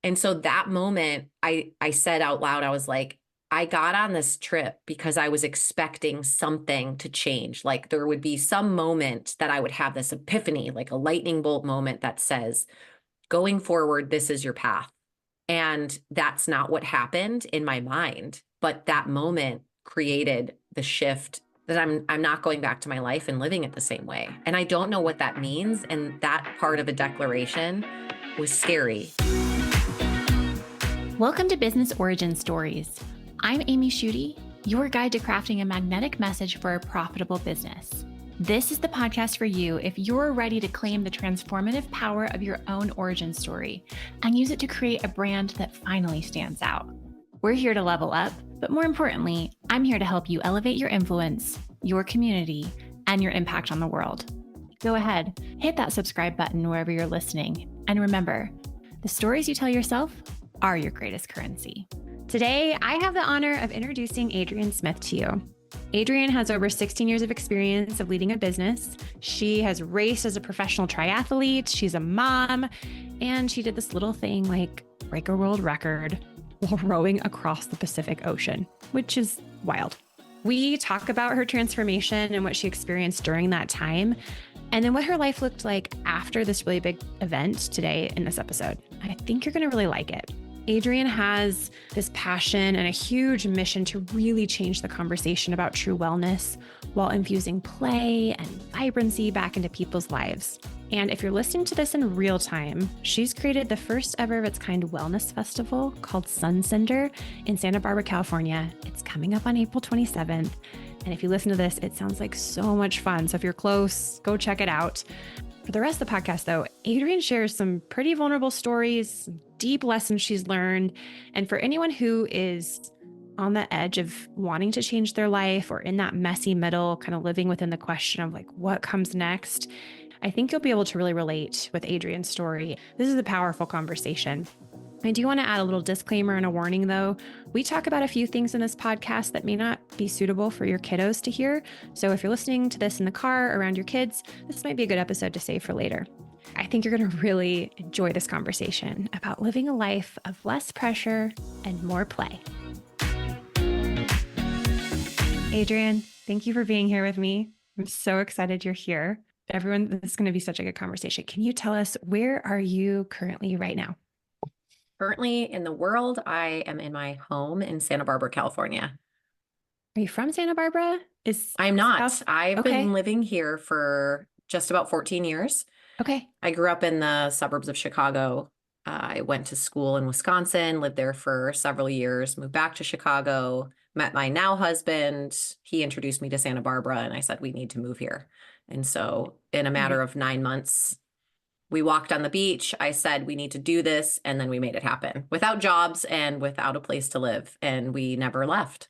And so that moment, I said out loud, I was like, I got on this trip because I was expecting something to change. Like there would be some moment that I would have this epiphany, like a lightning bolt moment that says, going forward, this is your path. And that's not what happened in my mind. But that moment created the shift that I'm not going back to my life and living it the same way. And I don't know what that means. And that part of a declaration was scary. Welcome to Business Origin Stories. I'm Amy Schutte, your guide to crafting a magnetic message for a profitable business. This is the podcast for you if you're ready to claim the transformative power of your own origin story and use it to create a brand that finally stands out. We're here to level up, but more importantly, I'm here to help you elevate your influence, your community, and your impact on the world. Go ahead, hit that subscribe button wherever you're listening. And remember, the stories you tell yourself are your greatest currency. Today, I have the honor of introducing Adrienne Smith to you. Adrienne has over 16 years of experience of leading a business. She has raced as a professional triathlete. She's a mom, and she did this little thing like break a world record while rowing across the Pacific Ocean, which is wild. We talk about her transformation and what she experienced during that time, and then what her life looked like after this really big event today in this episode. I think you're going to really like it. Adrienne has this passion and a huge mission to really change the conversation about true wellness while infusing play and vibrancy back into people's lives. And if you're listening to this in real time, she's created the first ever of its kind wellness festival called Sun Cinder in Santa Barbara, California. It's coming up on April 27th. And if you listen to this, it sounds like so much fun. So if you're close, go check it out. For the rest of the podcast, though, Adrienne shares some pretty vulnerable stories, deep lessons she's learned. And for anyone who is on the edge of wanting to change their life or in that messy middle, kind of living within the question of like, what comes next? I think you'll be able to really relate with Adrienne's story. This is a powerful conversation. I do want to add a little disclaimer and a warning, though. We talk about a few things in this podcast that may not be suitable for your kiddos to hear. So if you're listening to this in the car around your kids, this might be a good episode to save for later. I think you're going to really enjoy this conversation about living a life of less pressure and more play. Adrienne, thank you for being here with me. I'm so excited you're here. Everyone, this is going to be such a good conversation. Can you tell us, where are you currently right now? Currently in the world, I am in my home in Santa Barbara, California. Are you from Santa Barbara? I'm not. South? I've Okay. been living here for just about 14 years. Okay. I grew up in the suburbs of Chicago. I went to school in Wisconsin, lived there for several years, moved back to Chicago, met my now husband. He introduced me to Santa Barbara, and I said, we need to move here. And so in a matter of 9 months, we walked on the beach. I said, we need to do this. And then we made it happen without jobs and without a place to live. And we never left.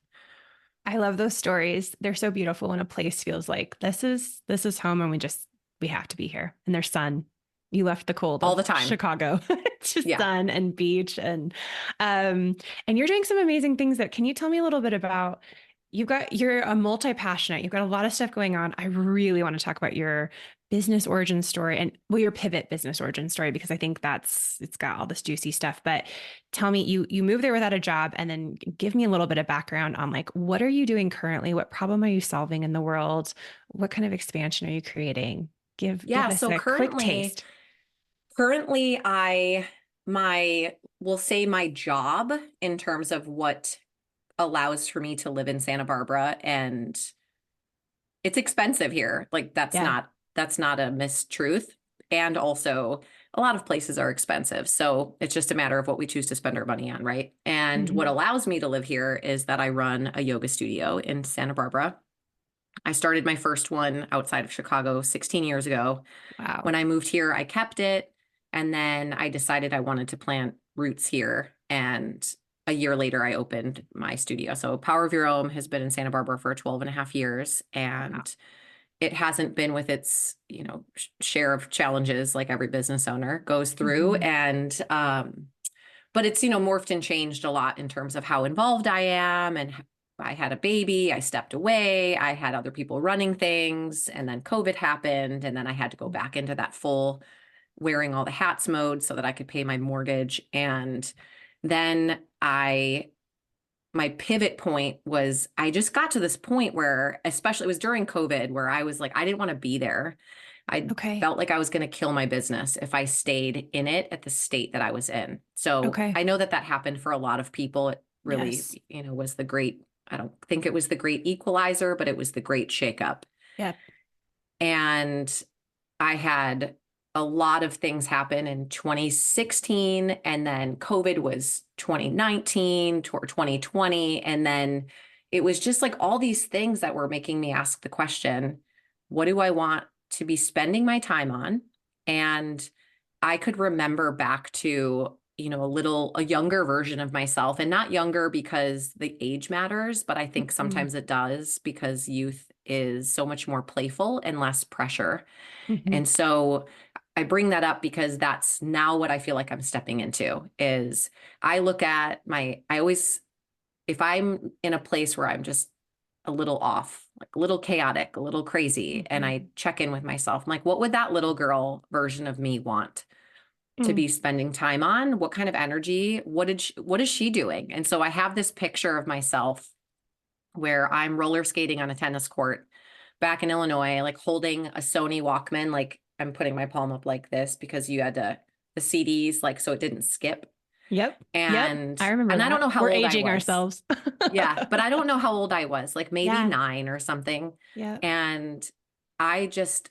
I love those stories. They're so beautiful when a place feels like this is home and we have to be here. And there's sun. You left the cold all the time. Chicago. Just sun and beach and you're doing some amazing things. Can you tell me a little bit about, you're a multi-passionate, you've got a lot of stuff going on. I really want to talk about your business origin story and your pivot business origin story, because I think it's got all this juicy stuff. But tell me, you moved there without a job, and then give me a little bit of background on like, what are you doing currently? What problem are you solving in the world? What kind of expansion are you creating? Give us a quick taste. Currently, we'll say my job in terms of what allows for me to live in Santa Barbara, and it's expensive here. Like that's not a mistruth. And also a lot of places are expensive. So it's just a matter of what we choose to spend our money on, right? And what allows me to live here is that I run a yoga studio in Santa Barbara. I started my first one outside of Chicago 16 years ago. Wow. When I moved here, I kept it. And then I decided I wanted to plant roots here. And a year later, I opened my studio. So Power of Your Own has been in Santa Barbara for 12 and a half years. And it hasn't been with its, share of challenges like every business owner goes through. And, but it's, morphed and changed a lot in terms of how involved I am. And I had a baby, I stepped away, I had other people running things, and then COVID happened. And then I had to go back into that full wearing all the hats mode so that I could pay my mortgage. And then my pivot point was I just got to this point where, especially it was during COVID, where I was like, I didn't want to be there. I Okay. felt like I was going to kill my business if I stayed in it at the state that I was in. So Okay. I know that that happened for a lot of people. It really, Yes. was the great, I don't think it was the great equalizer, but it was the great shakeup. Yep. And I had a lot of things happen in 2016, and then COVID was 2019 or 2020. And then it was just like all these things that were making me ask the question, what do I want to be spending my time on? And I could remember back to, a younger version of myself, and not younger because the age matters, but I think Mhm. sometimes it does because youth is so much more playful and less pressure. Mhm. And so I bring that up because that's now what I feel like I'm stepping into is I look at if I'm in a place where I'm just a little off, like a little chaotic, a little crazy, and Mhm. I check in with myself, I'm like, what would that little girl version of me want to Mm. be spending time on? What kind of energy? What is she doing? And so I have this picture of myself where I'm roller skating on a tennis court back in Illinois, like holding a Sony Walkman, like I'm putting my palm up like this because you had the CDs, like so it didn't skip. Yep. Yep. And I remember and I don't that. know how We're old I aging was. ourselves. Yeah, but I don't know how old I was, like maybe Yeah. 9 or something. Yeah. And I just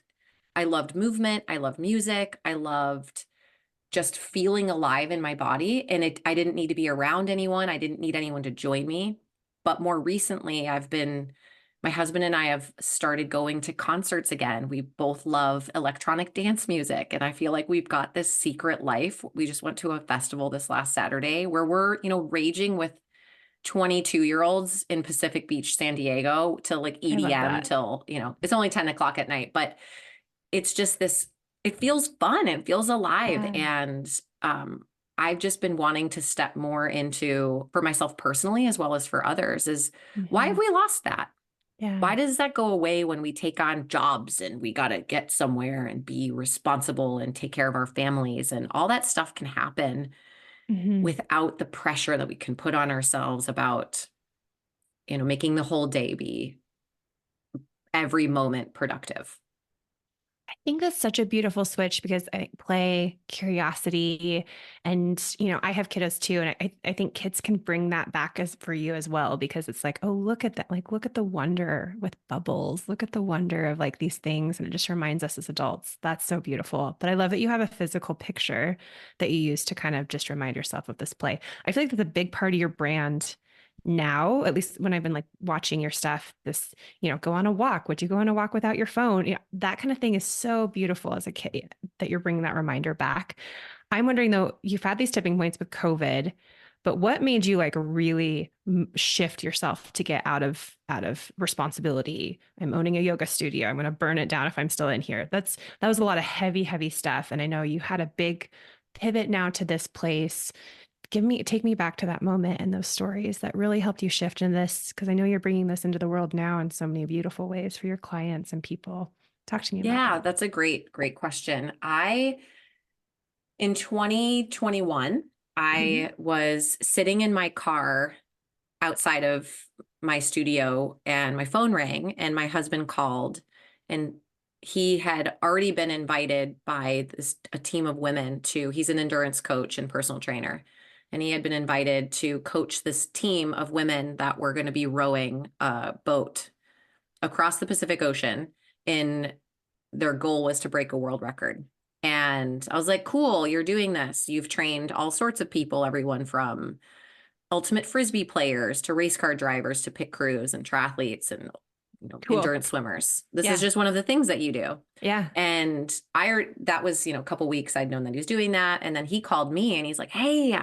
I loved movement, I loved music, I loved just feeling alive in my body. And I didn't need to be around anyone. I didn't need anyone to join me. But more recently, my husband and I have started going to concerts again. We both love electronic dance music. And I feel like we've got this secret life. We just went to a festival this last Saturday where we're, raging with 22-year-olds in Pacific Beach, San Diego to like I love EDM that. till, it's only 10 o'clock at night. But it's just it feels fun, it feels alive. Yeah. And I've just been wanting to step more into, for myself personally as well as for others, is why have Mhm. we lost that? Why Yeah. does that go away when we take on jobs and we got to get somewhere and be responsible and take care of our families, and all that stuff can happen Mhm. without the pressure that we can put on ourselves about, making the whole day be every moment productive. I think that's such a beautiful switch because I think play, curiosity, and I have kiddos too, and I think kids can bring that back as for you as well because it's like, oh, look at that, like look at the wonder with bubbles, look at the wonder of like these things, and it just reminds us as adults. That's so beautiful. But I love that you have a physical picture that you use to kind of just remind yourself of this play. I feel like that's a big part of your brand now, at least when I've been like watching your stuff, this, go on a walk. Would you go on a walk without your phone? That kind of thing is so beautiful as a kid that you're bringing that reminder back. I'm wondering though, you've had these tipping points with COVID, but what made you like really shift yourself to get out of responsibility? I'm owning a yoga studio. I'm going to burn it down if I'm still in here. That was a lot of heavy, heavy stuff. And I know you had a big pivot now to this place. Take me back to that moment and those stories that really helped you shift in this, because I know you're bringing this into the world now in so many beautiful ways for your clients and people. Talk to me about Yeah, that. that's a great, great question. In 2021, Mhm. I was sitting in my car outside of my studio and my phone rang and my husband called, and he had already been invited by a team of women he's an endurance coach and personal trainer. And he had been invited to coach this team of women that were going to be rowing a boat across the Pacific Ocean. In Their goal was to break a world record. And I was like, cool, you're doing this. You've trained all sorts of people, everyone from ultimate frisbee players to race car drivers to pit crews and triathletes and Cool. endurance swimmers. This is Yeah. just one of the things that you do. Yeah. And that was, a couple weeks I'd known that he was doing that. And then he called me and he's like, hey,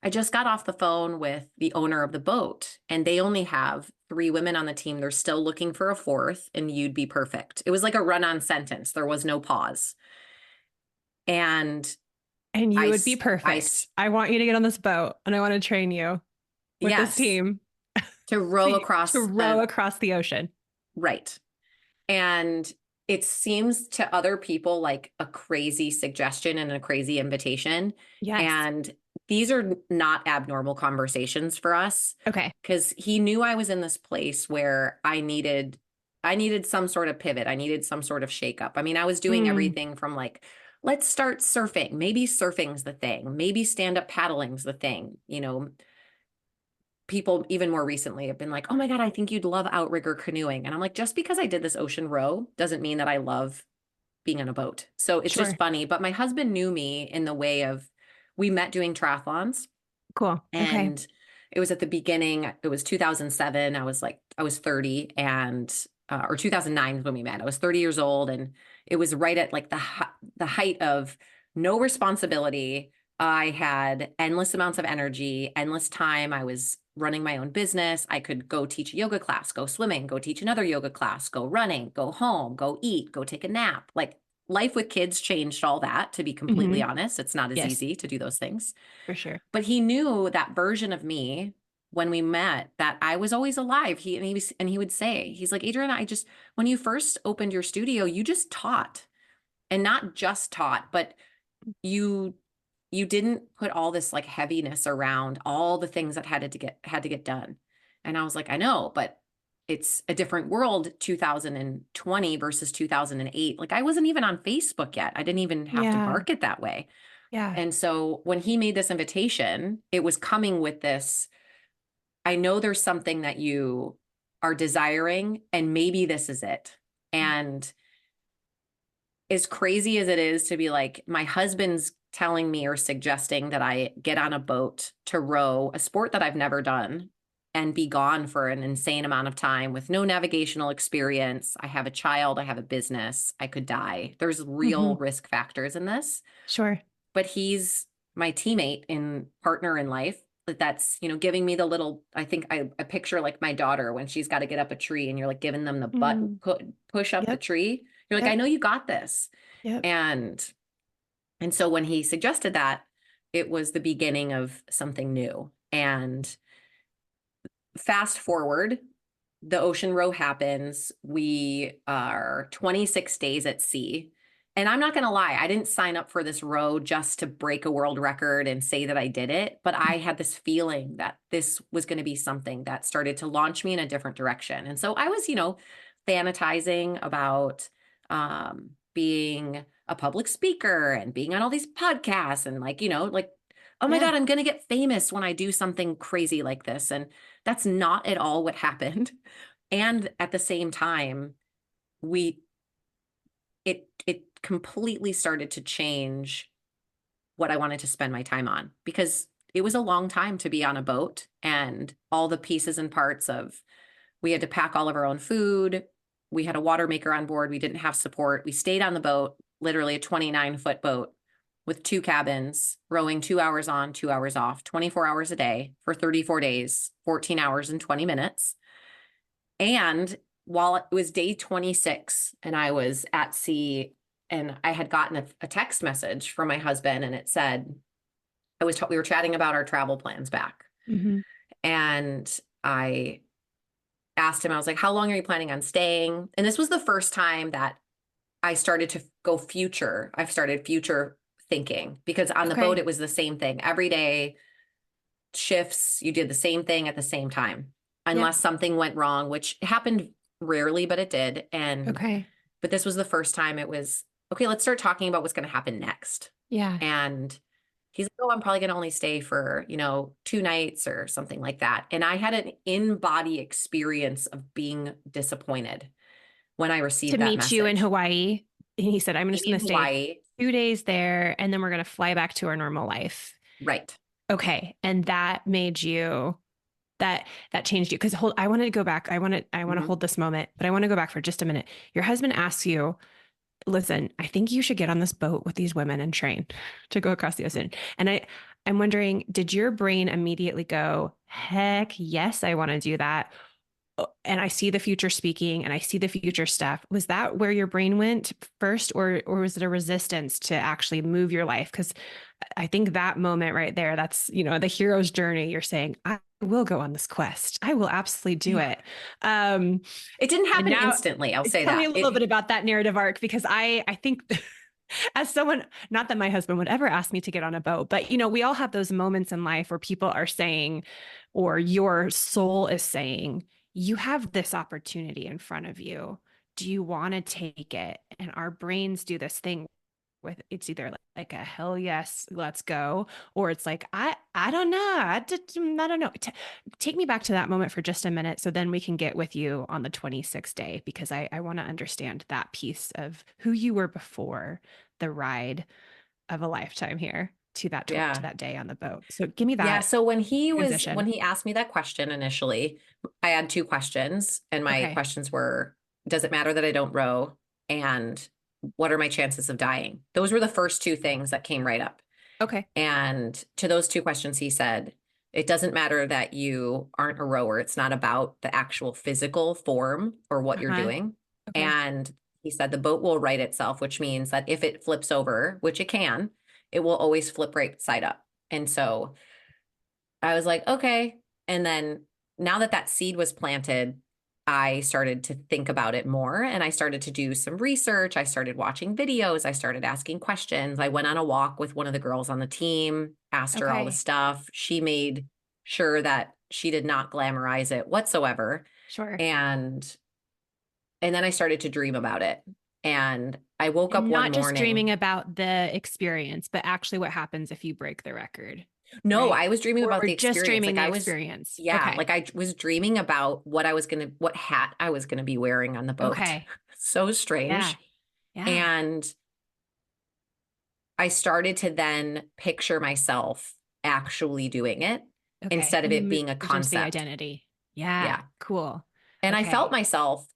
I just got off the phone with the owner of the boat and they only have 3 women on the team. They're still looking for a fourth and you'd be perfect. It was like a run-on sentence. There was no pause. And And you I, would be I, perfect. I want you to get on this boat and I want to train you with this yes, team to row to across row across the ocean. right. And it seems to other people like a crazy suggestion and a crazy invitation. Yes. And these are not abnormal conversations for us Okay. because he knew I was in this place where I needed some sort of pivot. I needed some sort of shakeup. I mean, I was doing Mm, everything from like, let's start surfing. Maybe surfing's the thing. Maybe stand up paddling's the thing. People even more recently have been like, oh my God, I think you'd love outrigger canoeing. And I'm like, just because I did this ocean row doesn't mean that I love being on a boat. So it's just sure. funny. But my husband knew me in the way of we met doing triathlons. Cool. Okay. And it was at the beginning, it was 2007. I was 30 or 2009 is when we met. I was 30 years old. And it was right at like the height of no responsibility. I had endless amounts of energy, endless time. I was running my own business. I could go teach a yoga class, go swimming, go teach another yoga class, go running, go home, go eat, go take a nap. Like life with kids changed all that, to be completely Hmm. honest. It's not as Yes, easy to do those things. for sure. But he knew that version of me when we met, that I was always alive. He would say, he's like, Adrienne, when you first opened your studio, you just taught, and not just taught, but you you didn't put all this like heaviness around all the things that had to get done. And I was like, I know, but it's a different world 2020 versus 2008. Like I wasn't even on Facebook yet. I didn't even have to Yeah. market that way. Yeah. And so when he made this invitation, it was coming with this, I know there's something that you are desiring, and maybe this is it. And as crazy as it is to be like, my husband's telling me or suggesting that I get on a boat to row, a sport that I've never done, and be gone for an insane amount of time with no navigational experience. I have a child, I have a business, I could die. There's Hmm. real risk factors in this, Sure. but he's my teammate and partner in life. That's, giving me the little, I think I picture like my daughter when she's got to get up a tree and you're like giving them the Mm. push up the Yep. tree. You're like, I Yep. know you got this. Yep. And so when he suggested that, it was the beginning of something new. And fast forward, the ocean row happens. We are 26 days at sea. And I'm not going to lie, I didn't sign up for this row just to break a world record and say that I did it. But I had this feeling that this was going to be something that started to launch me in a different direction. And so I was, fanatizing about being a public speaker and being on all these podcasts and like, oh my Yeah. God, I'm going to get famous when I do something crazy like this. And that's not at all what happened. And at the same time, we it completely started to change what I wanted to spend my time on, because it was a long time to be on a boat, and all the pieces and parts of, we had to pack all of our own food. We had a water maker on board. We didn't have support. We stayed on the boat, literally a 29-foot boat with 2 cabins, rowing 2 hours on, 2 hours off, 24 hours a day for 34 days, 14 hours and 20 minutes. And while it was day 26 and I was at sea, and I had gotten a text message from my husband, and it said, we were chatting about our travel plans back. Hmm. And I asked him, I was like, how long are you planning on staying? And this was the first time that I started to go future. I've started future thinking, because on the boat, Okay. it was the same thing every day, shifts, you did the same thing at the same time, Yep. unless something went wrong, which happened rarely, but it did. Okay. But this was the first time it was, okay, let's start talking about what's going to happen next. Yeah. And he's like, oh, I'm probably going to only stay for, 2 nights or something like that. And I had an in-body experience of being disappointed when I To received that meet you in message. Hawaii. And he said, I'm just In going to stay Hawaii, 2 days there and then we're going to fly back to our normal life. right. Okay. And that made you that changed you. Cause I wanted to go back. I want to Mhm. hold this moment, but I want to go back for just a minute. Your husband asks you, listen, I think you should get on this boat with these women and train to go across the ocean. And I'm wondering, did your brain immediately go, heck yes, I want to do that? And I see the future speaking and I see the future stuff. Was that where your brain went first, or was it a resistance to actually move your life? Because I think that moment right there, that's, the hero's journey. You're saying, I will go on this quest. I will absolutely do Yeah. it. Um, It didn't and happen now instantly. I'll say tell me that. a little bit about that narrative arc, because I think as someone, not that my husband would ever ask me to get on a boat, but we all have those moments in life where people are saying, or your soul is saying, you have this opportunity in front of you. Do you want to take it? And our brains do this thing with, it's either like a hell yes, let's go, or it's like I don't know, I don't know. Take me back to that moment for just a minute, so then we can get with you on the 26th day, because I want to understand that piece of who you were before the ride of a lifetime here to Yeah. that day on the boat. So give me Yeah. that So when transition. he asked me that question initially, I had two questions, and my Okay. questions were, does it matter that I don't row? And what are my chances of dying? Those were the first two things that came right up. Okay. And to those two questions, he said, it doesn't matter that you aren't a rower. It's not about the actual physical form or what you're Uh-huh. doing. Okay. And he said the boat will right itself, which means that if it flips over, which it can, it will always flip right side up. And so I was like, okay. And then now that that seed was planted, I started to think about it more, and I started to do some research. I started watching videos. I started asking questions. I went on a walk with one of the girls on the team, asked her all the Okay. stuff. She made sure that she did not glamorize it whatsoever. Sure. And then I started to dream about it. And I woke up And one not just dreaming morning. about the experience, but actually what happens if you break the record, No, right? I was dreaming Or about the just experience. dreaming Like the I was, experience. yeah, Okay. like I was dreaming about what hat I was going to be wearing on the boat. Okay. So Yeah. strange. Yeah. And I started to then picture myself actually doing it Okay. instead of And you it being a moved into the concept. identity. Yeah. Yeah. Cool. And I felt Okay. myself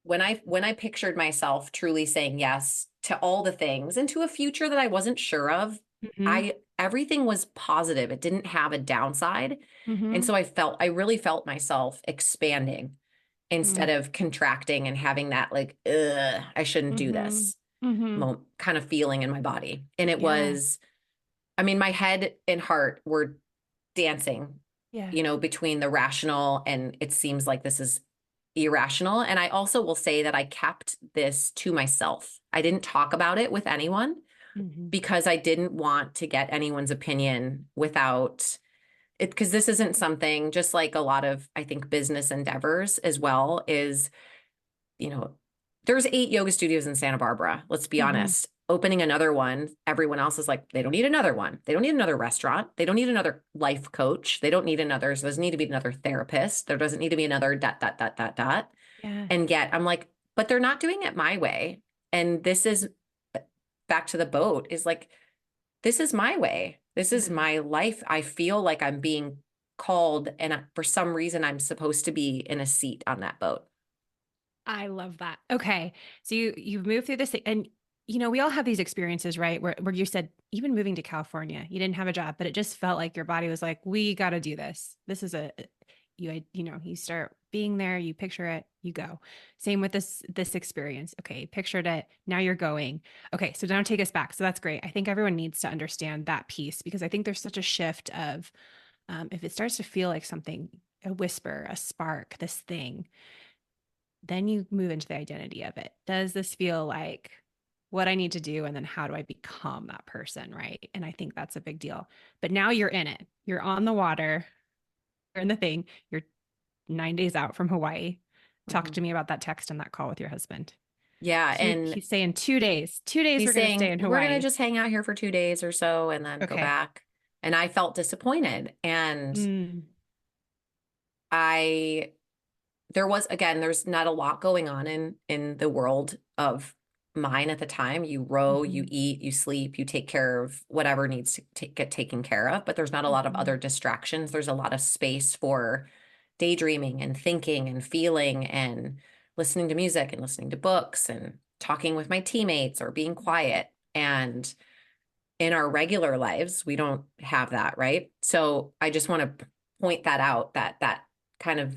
when I pictured myself truly saying yes to all the things and to a future that I wasn't sure of, Mm-hmm. I everything was positive. It didn't have a downside. And Mm-hmm. so I really felt myself expanding instead of contracting and having that like, ugh, I shouldn't do Mm-hmm. this Mm-hmm. kind of feeling in my body. And it Yeah. was, I mean, my head and heart were dancing, Yeah. between the rational and it seems like this is irrational. And I also will say that I kept this to myself. I didn't talk about it with anyone Mm-hmm. because I didn't want to get anyone's opinion without it. Because this isn't something, just like a lot of, I think, business endeavors as well, is, you know, there's 8 yoga studios in Santa Barbara. Let's be Mm-hmm. honest. Opening another one, everyone else is like, they don't need another one. They don't need another restaurant. They don't need another life coach. They don't need another, so there doesn't need to be another therapist. There doesn't need to be another dot, dot, dot, dot, dot. Yeah. And yet I'm like, but they're not doing it my way. And this is back to the boat is like, this is my way. This is Yeah. my life. I feel like I'm being called. And for some reason, I'm supposed to be in a seat on that boat. I love that. Okay. So you've moved through this and we all have these experiences, right? Where you said even moving to California, you didn't have a job, but it just felt like your body was like, we got to do this. This is you start being there, you picture it, you go. Same with this experience. Okay, pictured it, now you're going. Okay, so now take us back. So that's great. I think everyone needs to understand that piece, because I think there's such a shift of if it starts to feel like something, a whisper, a spark, this thing, then you move into the identity of it. Does this feel like what I need to do? And then how do I become that person? Right. And I think that's a big deal. But now you're in it, you're on the water, you're in the thing, you're 9 days out from Hawaii. Talk Mhm. to me about that text and that call with your husband. Yeah. And He's saying 2 days, 2 days he's we're going to stay saying, in we're going to Hawaii. just hang out here for 2 days or so and then go Okay. back. And I felt disappointed. And Mm, I, there was, again, there's not a lot going on in the world of mine at the time. You row, you mhm, eat, you sleep, you take care of whatever needs to get taken care of, but there's not a lot of other mhm, distractions. There's a lot of space for daydreaming and thinking and feeling and listening to music and listening to books and talking with my teammates or being quiet. And in our regular lives, we don't have that, right? So I just want to point that out, that kind of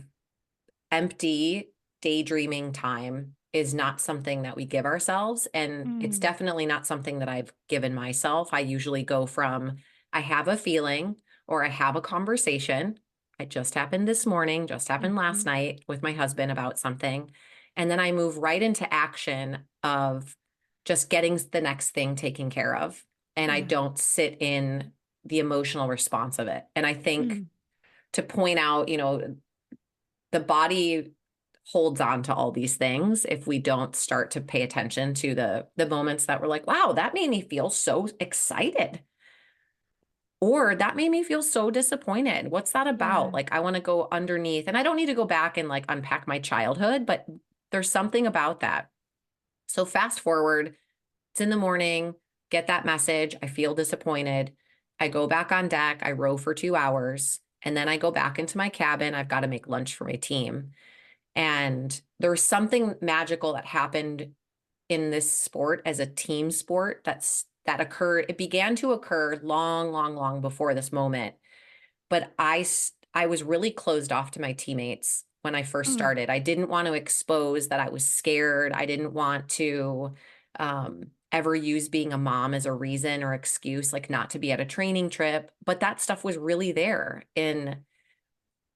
empty daydreaming time is not something that we give ourselves. And it's Mm. definitely not something that I've given myself. I usually go from, I have a feeling or I have a conversation. It just happened this morning, just happened last Mhm. night with my husband about something. And then I move right into action of just getting the next thing taken care of. And I Yeah. don't sit in the emotional response of it. And I think Mm. to point out, the body holds on to all these things if we don't start to pay attention to the moments that we're like, wow, that made me feel so excited. Or that made me feel so disappointed. What's that about? Yeah. Like, I want to go underneath, and I don't need to go back and like unpack my childhood, but there's something about that. So, fast forward, it's in the morning, get that message. I feel disappointed. I go back on deck. I row for 2 hours, and then I go back into my cabin. I've got to make lunch for my team. And there was something magical that happened in this sport as a team sport that occurred. It began to occur long, long, long before this moment. But I was really closed off to my teammates when I first Mm. started. I didn't want to expose that I was scared. I didn't want to ever use being a mom as a reason or excuse, like not to be at a training trip. But that stuff was really there in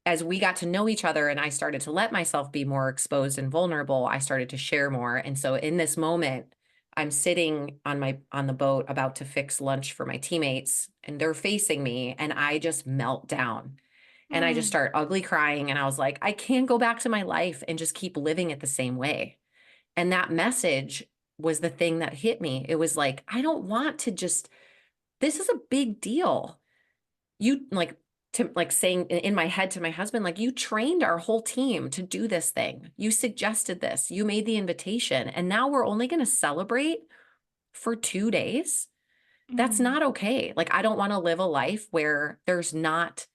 as we got to know each other and I started to let myself be more exposed and vulnerable, I started to share more. And so in this moment, I'm sitting on the boat about to fix lunch for my teammates and they're facing me and I just melt down. And I just Mm. start ugly crying and I was like, I can't go back to my life and just keep living it the same way. And that message was the thing that hit me. It was like, I don't want to just this is a big deal. You like to like saying in my head to my husband, like, you trained our whole team to do this thing. You suggested this, you made the invitation, and now we're only going to celebrate for 2 days. That's Mm. not okay. Like, I don't want to live a life where there's not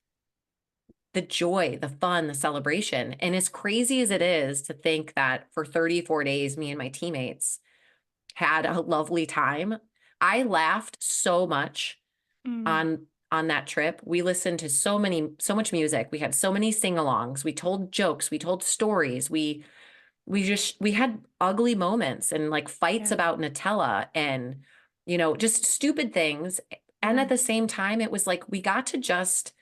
the joy, the fun, the celebration. And as crazy as it is to think that for 34 days, me and my teammates had a lovely time, I laughed so much Mm. on that trip. We listened to so much music. We had so many sing-alongs. We told jokes, we told stories. We had ugly moments and like fights Yeah. about Nutella and just stupid things. And at Yeah. the same time, it was like we got to just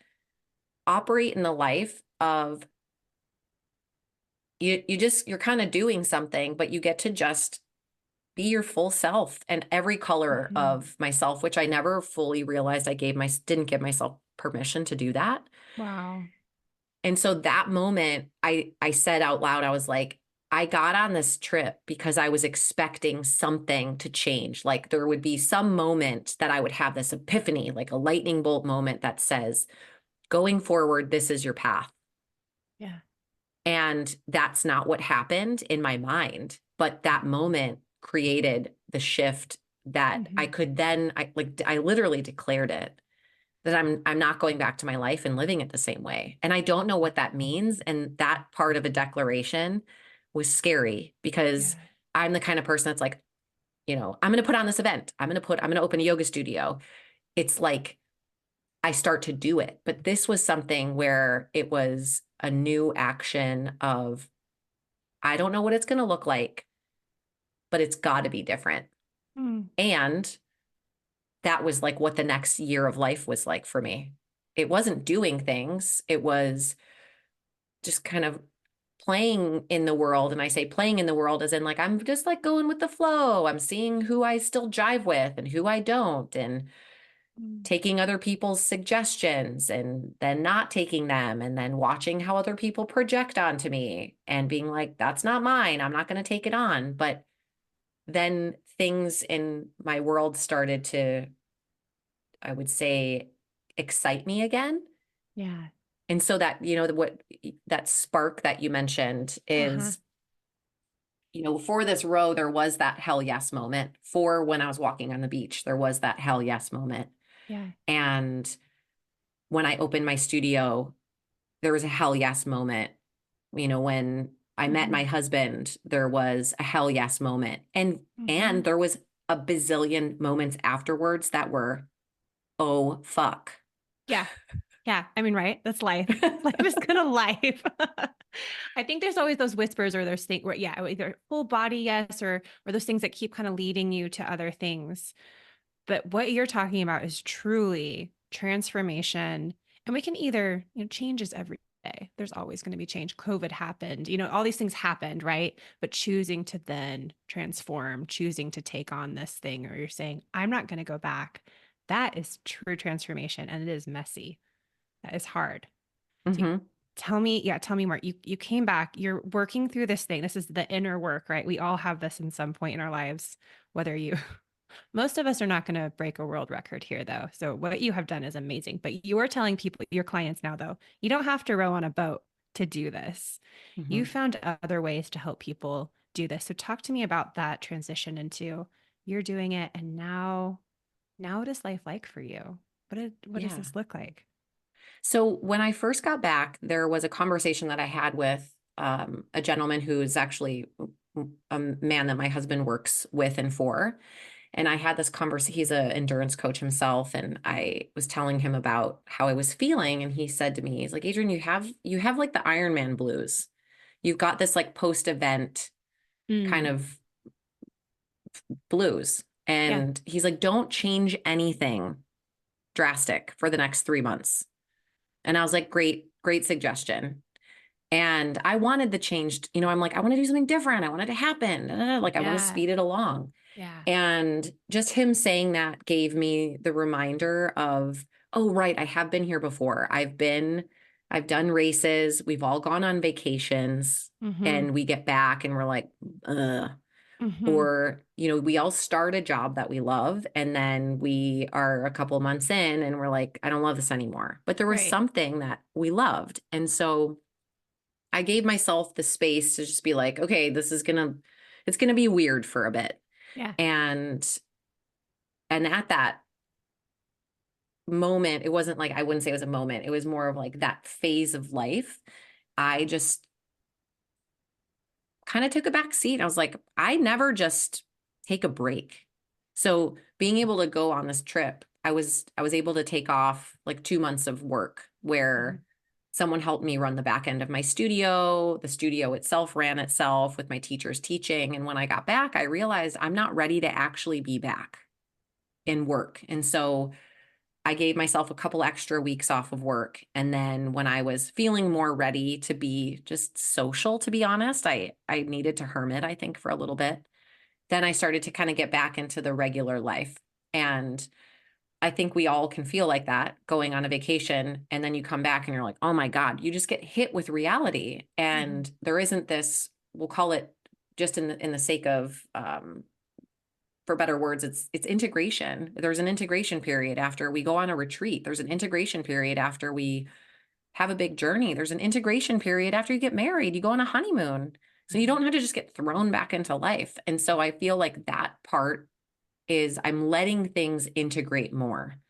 operate in the life of you're kind of doing something, but you get to just be your full self and every color Mhm. of myself, which I never fully realized I didn't give myself permission to do that. Wow. And so that moment I said out loud, I was like, I got on this trip because I was expecting something to change. Like there would be some moment that I would have this epiphany, like a lightning bolt moment that says, going forward, this is your path. Yeah. And that's not what happened in my mind. But that moment created the shift that I Mhm. could then, I literally declared it that I'm not going back to my life and living it the same way. And I don't know what that means. And that part of a declaration was scary because Yeah. I'm the kind of person that's like, I'm going to put on this event. I'm going to open a yoga studio. It's like I start to do it. But this was something where it was a new action of, I don't know what it's going to look like, but it's got to be different. Mm. And that was like what the next year of life was like for me. It wasn't doing things, it was just kind of playing in the world. And I say playing in the world as in like, I'm just like going with the flow. I'm seeing who I still jive with and who I don't, and Mm. taking other people's suggestions and then not taking them, and then watching how other people project onto me and being like, that's not mine. I'm not going to take it on. But then things in my world started to, I would say, excite me again. Yeah. And so that, what that spark that you mentioned Uh-huh. is, for this row, there was that hell yes moment. For when I was walking on the beach, there was that hell yes moment. Yeah. And when I opened my studio, there was a hell yes moment. When I met my Mhm. husband, there was a hell yes moment. And Mhm. there was a bazillion moments afterwards that were, oh fuck. Yeah. Yeah. I mean, right? That's life. Life is gonna life. I think there's always those whispers or those things where, yeah, either full body yes, or those things that keep kind of leading you to other things. But what you're talking about is truly transformation. And we can either, change is every day. There's always going to be change. COVID happened, all these things happened, right? But choosing to then transform, choosing to take on this thing, or you're saying, I'm not going to go back. That is true transformation. And it is messy. That is hard. So Hmm. tell me more. You came back, you're working through this thing. This is the inner work, right? We all have this in some point in our lives, whether you most of us are not going to break a world record here, though. So what you have done is amazing. But you are telling people, your clients now, though, you don't have to row on a boat to do this. You Hmm. found other ways to help people do this. So talk to me about that transition into you're doing it, and now what is life like for you? What does Yeah. this look like? So when I first got back, there was a conversation that I had with a gentleman who is actually a man that my husband works with and for. And I had this conversation. He's an endurance coach himself, and I was telling him about how I was feeling, and he said to me, he's like, "Adrienne, you have like the Ironman blues. You've got this like post-event kind Mm, of blues." yeah. And he's like, "Don't change anything drastic for the next 3 months." And I was like, "Great, great suggestion." And I wanted the change. I'm like, I want to do something different. I want it to happen. Like I want to Yeah. speed it along. Yeah. And just him saying that gave me the reminder of, oh, right, I have been here before. I've done races. We've all gone on vacations Mm-hmm. and we get back and we're like, ugh. Mm-hmm. Or, we all start a job that we love and then we are a couple months in and we're like, I don't love this anymore. But there was Right. something that we loved. And so I gave myself the space to just be like, okay, it's gonna be weird for a bit. Yeah. And at that moment, it wasn't like, I wouldn't say it was a moment. It was more of like that phase of life. I just kind of took a back seat. I was like, I never just take a break. So being able to go on this trip, I was able to take off like 2 months of work Mhm. where someone helped me run the back end of my studio. The studio itself ran itself with my teachers teaching. And when I got back, I realized I'm not ready to actually be back in work. And so I gave myself a couple extra weeks off of work. And then when I was feeling more ready to be just social, to be honest, I needed to hermit, I think, for a little bit. Then I started to kind of get back into the regular life. And I think we all can feel like that going on a vacation. And then you come back and you're like, oh my God, you just get hit with reality. Mhm. And there isn't this, we'll call it just in the sake of for better words, it's integration. There's an integration period after we go on a retreat. There's an integration period after we have a big journey. There's an integration period after you get married. You go on a honeymoon. So you Mhm. don't have to just get thrown back into life. And so I feel like that part is I'm letting things integrate more.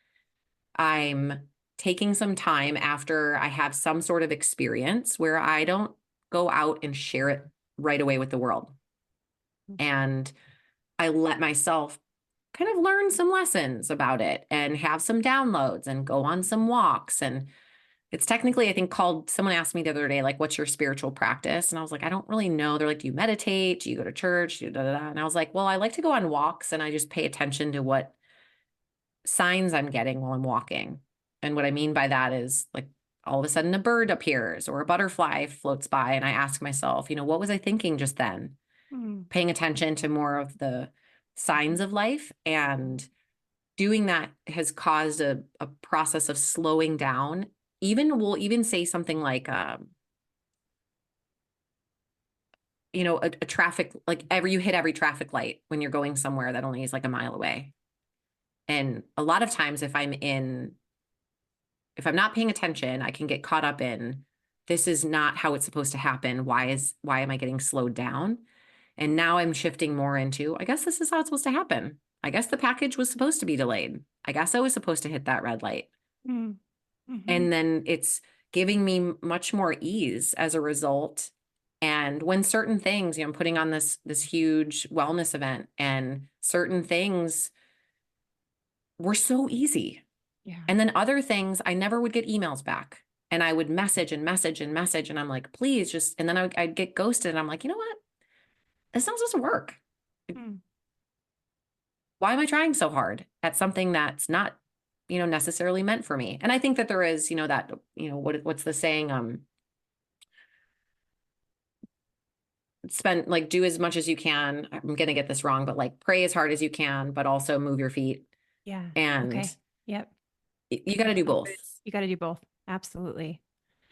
I'm taking some time after I have some sort of experience where I don't go out and share it right away with the world. And I let myself kind of learn some lessons about it and have some downloads and go on some walks. And it's technically, I think, called, someone asked me the other day, like, what's your spiritual practice? And I was like, I don't really know. They're like, do you meditate? Do you go to church? Do you da, da, da? And I was like, well, I like to go on walks and I just pay attention to what signs I'm getting while I'm walking. And what I mean by that is like all of a sudden a bird appears or a butterfly floats by. And I ask myself, what was I thinking just then? Mhm. Paying attention to more of the signs of life. And doing that has caused a process of slowing down. Even we'll even say something like, a traffic, like you hit every traffic light when you're going somewhere that only is like a mile away. And a lot of times if I'm not paying attention, I can get caught up in, this is not how it's supposed to happen. Why am I getting slowed down? And now I'm shifting more into, I guess this is how it's supposed to happen. I guess the package was supposed to be delayed. I guess I was supposed to hit that red light. Mhm. Mhm. And then it's giving me much more ease as a result. And when certain things, I'm putting on this huge wellness event and certain things were so easy. Yeah. And then other things, I never would get emails back. And I would message and message and message. And I'm like, please just, and then I'd get ghosted. And I'm like, you know what? This not supposed to work. Mm. Why am I trying so hard at something that's not, necessarily meant for me? And I think that there is, that, what's the saying? Spend like do as much as you can. I'm gonna get this wrong, but like pray as hard as you can, but also move your feet. Yeah. And Okay. Yep. you got to do both. You got to do both. Absolutely.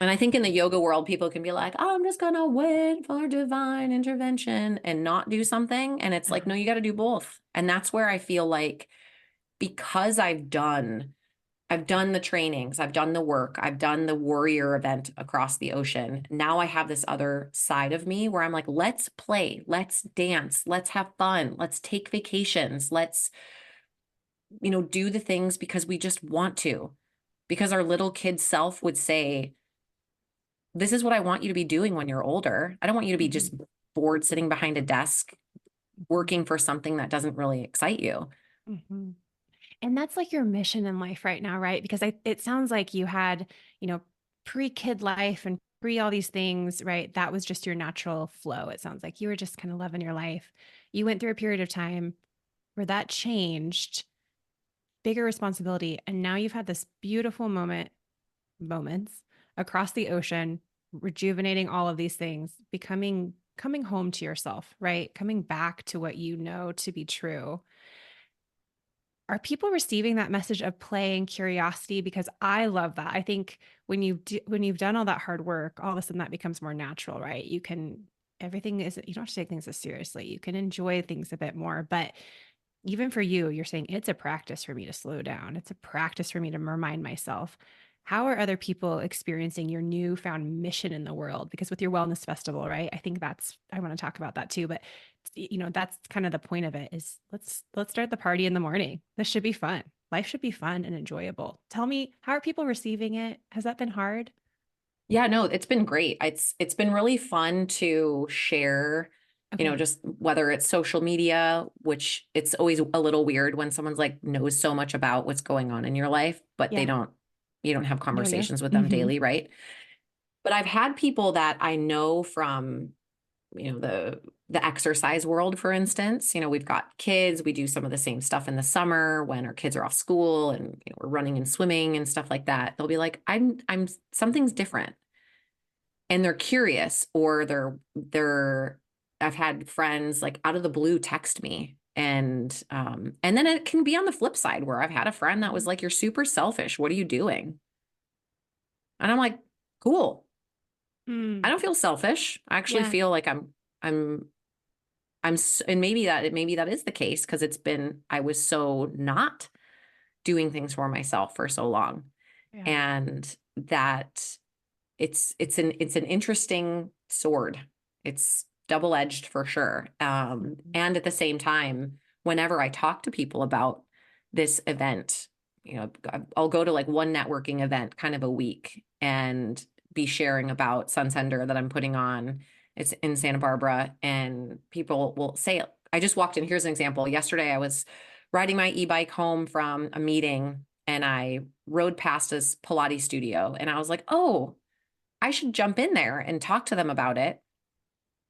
And I think in the yoga world, people can be like, oh, I'm just gonna wait for divine intervention and not do something. And it's like, no, you got to do both. And that's where I feel like because I've done the trainings, I've done the work, I've done the warrior event across the ocean. Now I have this other side of me where I'm like, let's play, let's dance, let's have fun, let's take vacations, let's, do the things because we just want to. Because our little kid self would say, this is what I want you to be doing when you're older. I don't want you to be just bored sitting behind a desk working for something that doesn't really excite you. Mm-hmm. And that's like your mission in life right now, right? Because it sounds like you had, pre-kid life and pre all these things, right? That was just your natural flow. It sounds like you were just kind of loving your life. You went through a period of time where that changed, bigger responsibility. And now you've had this beautiful moments across the ocean, rejuvenating all of these things, coming home to yourself, right? Coming back to what you know to be true. Are people receiving that message of play and curiosity? Because I love that. I think when you've done all that hard work, all of a sudden that becomes more natural, right? Everything is, you don't have to take things as seriously. You can enjoy things a bit more. But even for you, you're saying it's a practice for me to slow down. It's a practice for me to remind myself. How are other people experiencing your newfound mission in the world? Because with your wellness festival, right? I want to talk about that too, but that's kind of the point of it is let's start the party in the morning. This should be fun. Life should be fun and enjoyable. Tell me, how are people receiving it? Has that been hard? Yeah, no, it's been great. It's been really fun to share, Okay. just whether it's social media, which it's always a little weird when someone's like knows so much about what's going on in your life, but Yeah. you don't have Know you. conversations with them Mm-hmm. daily, right? But I've had people that I know from, the exercise world, for instance. We've got kids, we do some of the same stuff in the summer when our kids are off school and we're running and swimming and stuff like that. They'll be like, I'm something's different. And they're curious, or I've had friends like out of the blue text me. And then it can be on the flip side where I've had a friend that was like, you're super selfish. What are you doing? And I'm like, cool. I Mm. don't feel selfish. I actually Yeah. feel like I'm, and maybe that is the case because I was so not doing things for myself for so long. Yeah. And that it's an interesting sword. It's double-edged for sure. Mhm. And at the same time, whenever I talk to people about this event, I'll go to like one networking event kind of a week and be sharing about Sunsender that I'm putting on. It's in Santa Barbara, and people will say, I just walked in. Here's an example. Yesterday, I was riding my e-bike home from a meeting and I rode past this Pilates studio and I was like, oh, I should jump in there and talk to them about it.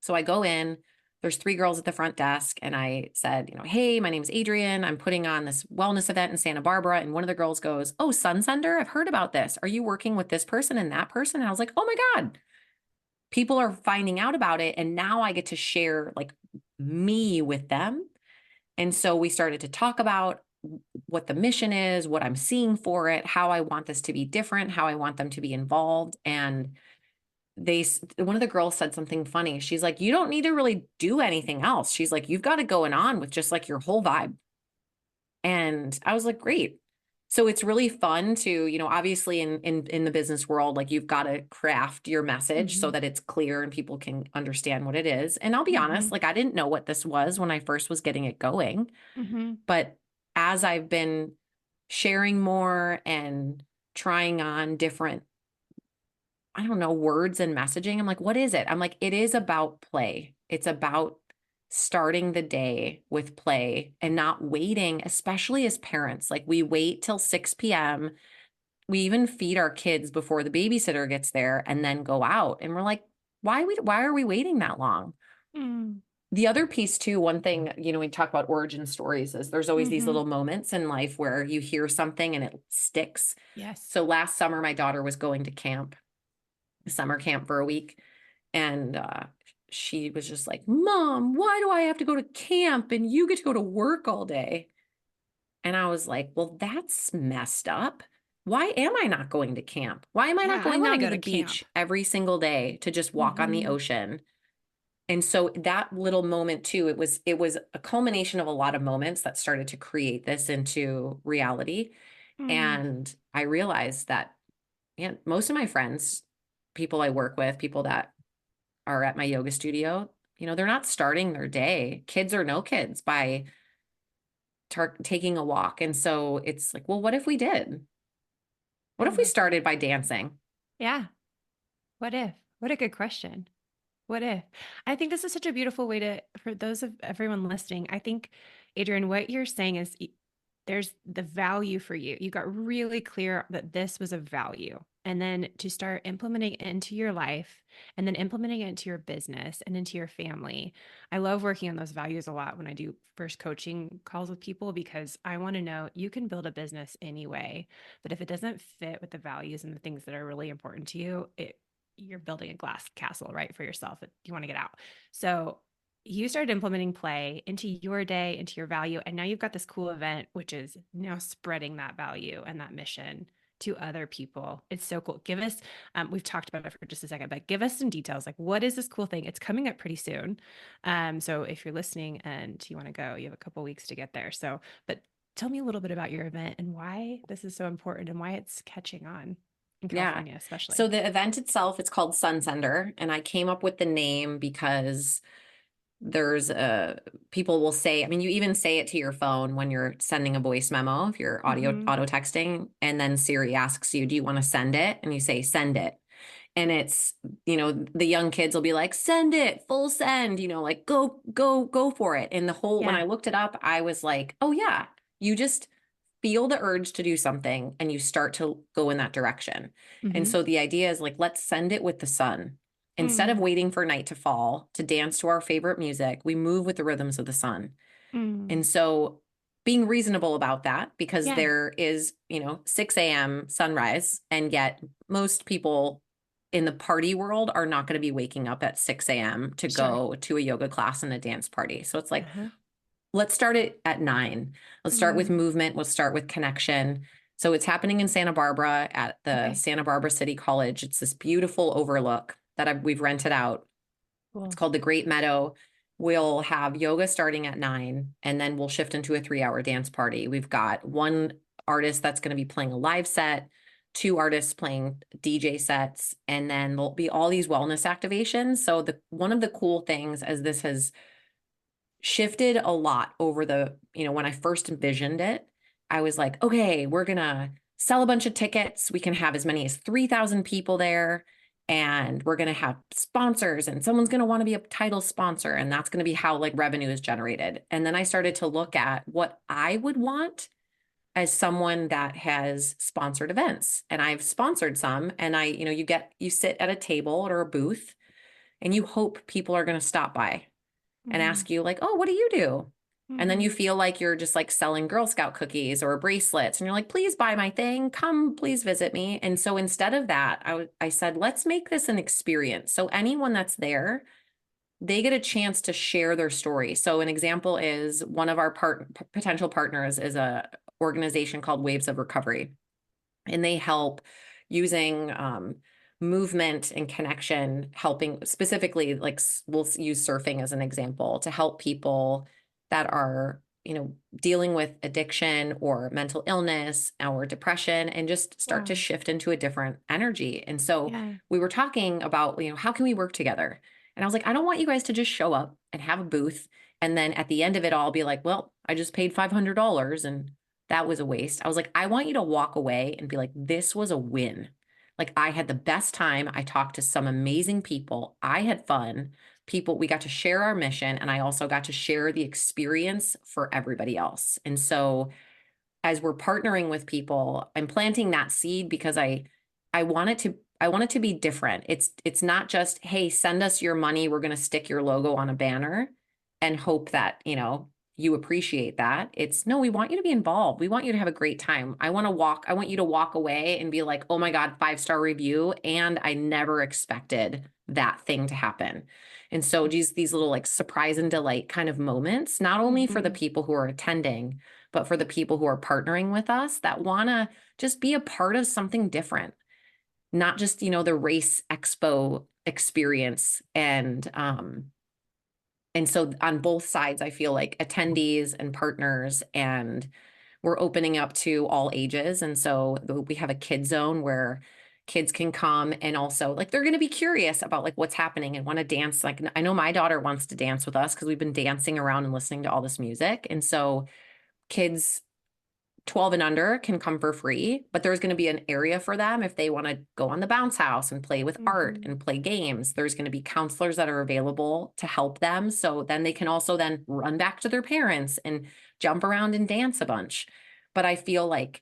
So I go in, there's 3 girls at the front desk. And I said, hey, my name is Adrienne. I'm putting on this wellness event in Santa Barbara. And one of the girls goes, oh, Sunsender, I've heard about this. Are you working with this person and that person? And I was like, oh my God, people are finding out about it. And now I get to share like me with them. And so we started to talk about what the mission is, what I'm seeing for it, how I want this to be different, how I want them to be involved. And one of the girls said something funny. She's like, you don't need to really do anything else. She's like, you've got it going on with just like your whole vibe. And I was like, great. So it's really fun to, obviously in the business world, like you've got to craft your message so Mhm. that it's clear and people can understand what it is. And I'll be honest, Mhm. like I didn't know what this was when I first was getting it going. Mhm. But as I've been sharing more and trying on different, I don't know, words and messaging, I'm like, what is it? I'm like, it is about play. It's about starting the day with play and not waiting, especially as parents. Like we wait till 6 p.m. we even feed our kids before the babysitter gets there and then go out. And we're like, why are we waiting that long? Mm. The other piece too, one thing, we talk about origin stories is there's always these Mm-hmm. little moments in life where you hear something and it sticks. Yes. So last summer, my daughter was going to camp, summer camp for a week. And she was just like, Mom, why do I have to go to camp and you get to go to work all day? And I was like, well, that's messed up. Why am I not going to camp? Why am I not Yeah, I going want to down to go the to camp. beach every single day to just walk on the Mm-hmm. ocean? And so that little moment too, it was a culmination of a lot of moments that started to create this into reality. Mm. And I realized that, yeah, most of my friends, people I work with, people that are at my yoga studio, they're not starting their day, kids or no kids, by taking a walk. And so it's like, well, what if we did? I What if we love that. started by dancing? Yeah. What if? What a good question. What if? I think this is such a beautiful way for those of everyone listening. I think, Adrienne, what you're saying is there's the value for you. You got really clear that this was a value. And then to start implementing it into your life and then implementing it into your business and into your family. I love working on those values a lot when I do first coaching calls with people because I want to know you can build a business anyway, but if it doesn't fit with the values and the things that are really important to you, you're building a glass castle, right, for yourself. You want to get out. So you started implementing play into your day, into your value. And now you've got this cool event, which is now spreading that value and that mission to other people. It's so cool. Give us, we've talked about it for just a second, but give us some details. Like, what is this cool thing? It's coming up pretty soon. So if you're listening and you want to go, you have a couple weeks to get there. So, but tell me a little bit about your event and why this is so important and why it's catching on in Yeah. California, especially. So the event itself, it's called Sunsender. And I came up with the name because there's people will say, I mean, you even say it to your phone when you're sending a voice memo, if you're Mm-hmm. auto texting, and then Siri asks you, do you want to send it? And you say, send it. And it's, the young kids will be like, send it, full send, like go for it. And when Yeah. I looked it up, I was like, oh yeah, you just feel the urge to do something and you start to go in that direction. And Mm-hmm. so the idea is like, let's send it with the sun. Instead of Mm, waiting for night to fall to dance to our favorite music, we move with the rhythms of the sun. mm. And so being reasonable about that, because Yeah, there is, 6 a.m. sunrise, and yet most people in the party world are not going to be waking up at 6 a.m. to sure. go to a yoga class and a dance party. So it's like, Uh-huh. let's start it at 9. Let's start with Mm, movement. Let's start with connection. So it's happening in Santa Barbara at the okay, Santa Barbara City College. It's this beautiful overlook that we've rented out. It's cool. called the Great Meadow. We'll have yoga starting at 9, and then we'll shift into a 3-hour dance party. We've got one artist that's going to be playing a live set, 2 artists playing DJ sets, and then there'll be all these wellness activations. So one of the cool things, as this has shifted a lot over when I first envisioned it, I was like, okay, we're going to sell a bunch of tickets. We can have as many as 3,000 people there. And we're going to have sponsors, and someone's going to want to be a title sponsor. And that's going to be how like revenue is generated. And then I started to look at what I would want as someone that has sponsored events. And I've sponsored some. And you sit at a table or a booth and you hope people are going to stop by and Mm-hmm. ask you like, oh, what do you do? And then you Mm-hmm. feel like you're just like selling Girl Scout cookies or bracelets. And you're like, please buy my thing. Come, please visit me. And so instead of that, I said, let's make this an experience. So anyone that's there, they get a chance to share their story. So an example is one of our potential partners is a organization called Waves of Recovery. And they help using movement and connection, helping specifically, like we'll use surfing as an example, to help people that are, dealing with addiction or mental illness or depression, and just start to Wow. shift into a different energy. And so Yeah. we were talking about, how can we work together? And I was like, I don't want you guys to just show up and have a booth, and then at the end of it all be like, well, I just paid $500 and that was a waste. I was like, I want you to walk away and be like, this was a win. Like, I had the best time. I talked to some amazing people. I had fun. We got to share our mission, and I also got to share the experience for everybody else. And so as we're partnering with people, I'm planting that seed because I want it to be different. It's not just, hey, send us your money, we're going to stick your logo on a banner and hope that, you appreciate that. It's no, we want you to be involved. We want you to have a great time. I want you to walk away and be like, "Oh my God, 5-star review." And I never expected that thing to happen. And so these little like surprise and delight kind of moments, not only for the Mhm. people who are attending, but for the people who are partnering with us that want to just be a part of something different, not just, the race expo experience. And so on both sides, I feel like attendees and partners, and we're opening up to all ages. And so we have a kid zone where kids can come, and also like they're going to be curious about like what's happening and want to dance. Like I know my daughter wants to dance with us because we've been dancing around and listening to all this music. And so kids 12 and under can come for free, but there's going to be an area for them if they want to go on the bounce house and play with art Mhm. and play games. There's going to be counselors that are available to help them. So then they can also then run back to their parents and jump around and dance a bunch. But I feel like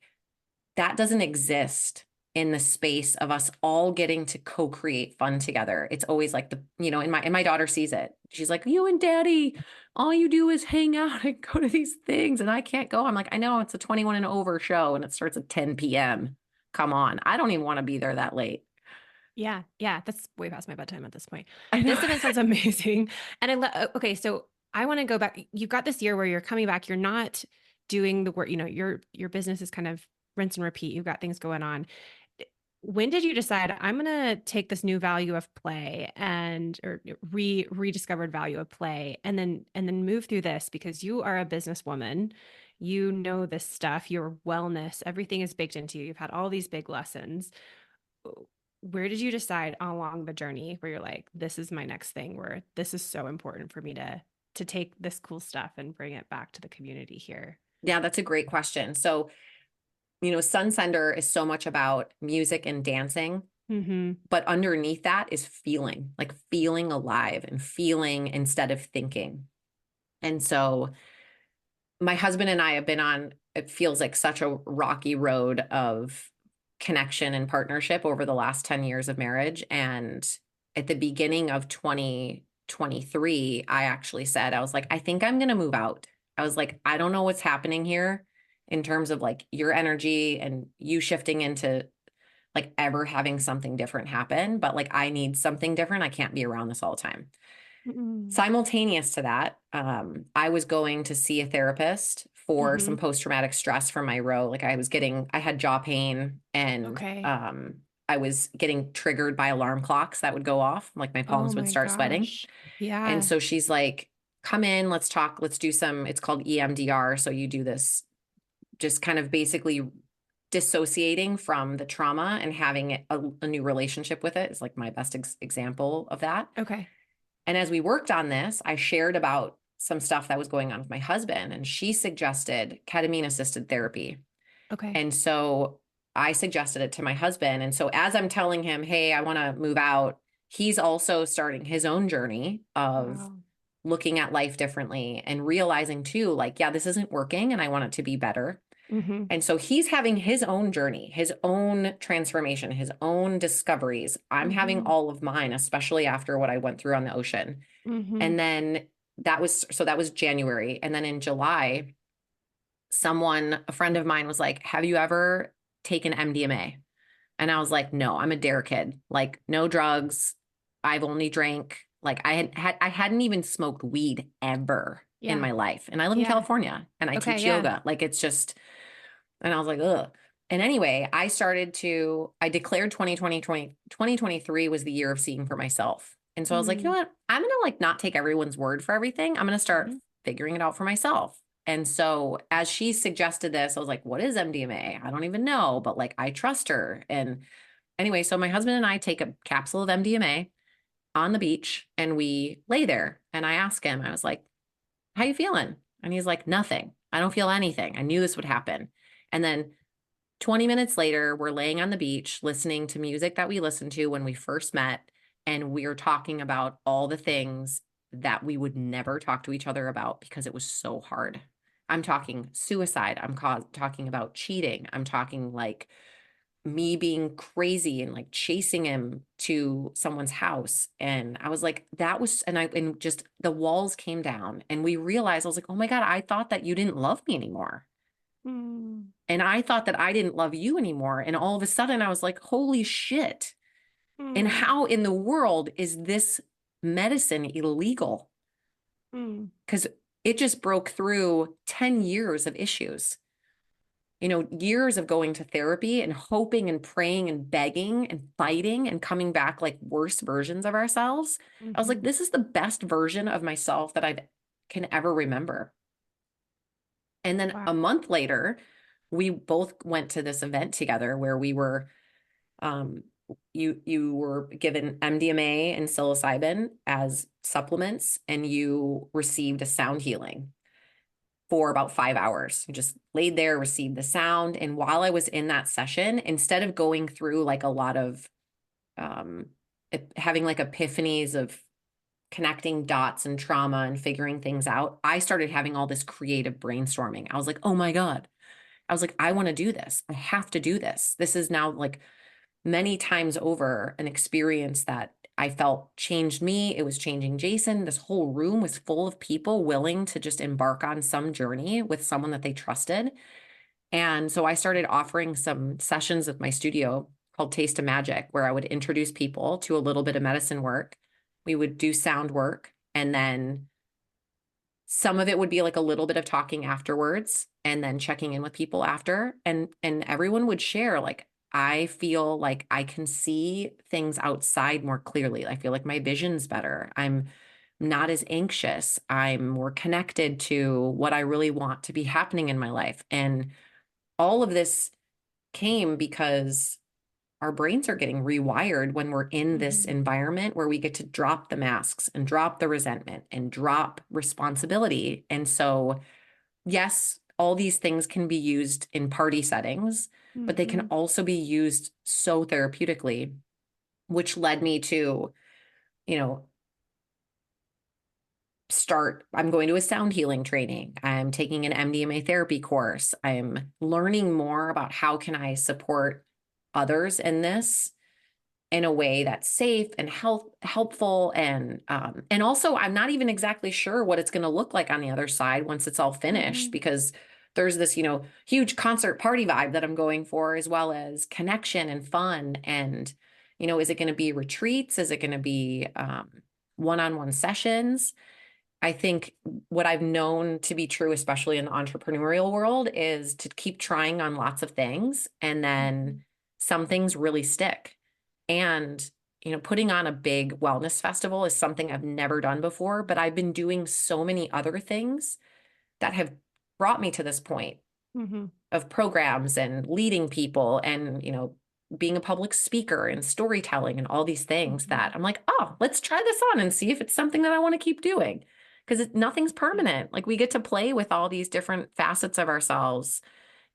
that doesn't exist in the space of us all getting to co-create fun together. It's always like and my daughter sees it. She's like, "You and daddy, all you do is hang out and go to these things and I can't go." I'm like, "I know it's a 21 and over show and it starts at 10 p.m. Come on. I don't even want to be there that late." Yeah, yeah, that's way past my bedtime at this point. I know. This event sounds amazing. And okay, so I want to go back. You've got this year where you're coming back, you're not doing the work, your business is kind of rinse and repeat. You've got things going on. When did you decide I'm going to take this new value of play and or rediscovered value of play and then move through this because you are a businesswoman, you know this stuff, your wellness, everything is baked into you. You've had all these big lessons. Where did you decide along the journey where you're like, this is my next thing, where this is so important for me to take this cool stuff and bring it back to the community here? Yeah, that's a great question. So, Sunsender is so much about music and dancing. Mm-hmm. But underneath that is feeling, like feeling alive and feeling instead of thinking. And so my husband and I have been on, it feels like such a rocky road of connection and partnership over the last 10 years of marriage. And at the beginning of 2023, I actually said, I was like, I think I'm going to move out. I was like, I don't know what's happening here in terms of like your energy and you shifting into like ever having something different happen, but like I need something different. I can't be around this all the time. Mm-hmm. Simultaneous to that, I was going to see a therapist for Mm-hmm. some post-traumatic stress from my row. Like I had jaw pain, and Okay. I was getting triggered by alarm clocks that would go off. Like my Oh palms would my start sweating. gosh. And Yeah. so she's like, come in, let's talk, let's do it's called EMDR. So you do this just kind of basically dissociating from the trauma and having a new relationship with it is like my best example of that. Okay. And as we worked on this, I shared about some stuff that was going on with my husband, and she suggested ketamine assisted therapy. Okay. And so I suggested it to my husband. And so as I'm telling him, hey, I want to move out, he's also starting his own journey of Wow. looking at life differently and realizing too, like, yeah, this isn't working and I want it to be better. Mm-hmm. And so he's having his own journey, his own transformation, his own discoveries. I'm having Mm-hmm. all of mine, especially after what I went through on the ocean. Mm-hmm. And then that was January. And then in July, a friend of mine was like, have you ever taken MDMA? And I was like, no, I'm a dare kid. Like, no drugs. I've only drank, like I hadn't even smoked weed ever in Yeah. my life. And I live in Yeah. California and I Okay. teach Yeah. yoga. Like it's just, and I was like, ugh. And anyway, I declared 2023 was the year of seeing for myself. And so I was like, you Mm-hmm. know what? I'm going to like not take everyone's word for everything. I'm going to start Mm-hmm. figuring it out for myself. And so as she suggested this, I was like, what is MDMA? I don't even know, but like I trust her. And anyway, so my husband and I take a capsule of MDMA on the beach and we lay there. And I asked him, I was like, how you feeling? And he's like, nothing. I don't feel anything. I knew this would happen. And then 20 minutes later, we're laying on the beach listening to music that we listened to when we first met. And we're talking about all the things that we would never talk to each other about because it was so hard. I'm talking suicide. I'm talking about cheating. I'm talking like me being crazy and like chasing him to someone's house. And I was like, that was, and just the walls came down and we realized, I was like, oh my God, I thought that you didn't love me anymore. Mm, And I thought that I didn't love you anymore. And all of a sudden I was like, holy shit. And mm, how in the world is this medicine illegal? mm, Because it just broke through 10 years of issues, years of going to therapy and hoping and praying and begging and fighting and coming back like worse versions of ourselves. I was like, mhm. this is the best version of myself that I can ever remember. And then Wow. a month later, we both went to this event together where we were um you were given MDMA and psilocybin as supplements and you received a sound healing for about 5 hours. You just laid there, received the sound. And while I was in that session, instead of going through like a lot of um, having like epiphanies of connecting dots and trauma and figuring things out, I started having all this creative brainstorming. I was like, oh my God. I was like, I want to do this. I have to do this. This is now like many times over an experience that I felt changed me. It was changing Jason. This whole room was full of people willing to just embark on some journey with someone that they trusted. And so I started offering some sessions at my studio called Taste of Magic, where I would introduce people to a little bit of medicine work. We would do sound work, and then some of it would be like a little bit of talking afterwards and then checking in with people after. And everyone would share like, I feel like I can see things outside more clearly. I feel like my vision's better. I'm not as anxious. I'm more connected to what I really want to be happening in my life. And all of this came because our brains are getting rewired when we're in this Mhm, environment where we get to drop the masks and drop the resentment and drop responsibility. And so, yes, all these things can be used in party settings, but they can mhm, also be used so therapeutically, which led me to, you know, I'm going to a sound healing training. I'm taking an MDMA therapy course. I'm learning more about how can I support others in this in a way that's safe and helpful and also I'm not even exactly sure what it's going to look like on the other side once it's all finished mhm, because there's this huge concert party vibe that I'm going for as well as connection and fun and is it going to be retreats, is it going to be one-on-one sessions? I think what I've known to be true, especially in the entrepreneurial world, is to keep trying on lots of things and mhm, then some things really stick. And, putting on a big wellness festival is something I've never done before, but I've been doing so many other things that have brought me to this point mhm, of programs and leading people and, being a public speaker and storytelling and all these things that mhm. I'm like, oh, let's try this on and see if it's something that I want to keep doing. Because nothing's Yeah. permanent. Like we get to play with all these different facets of ourselves.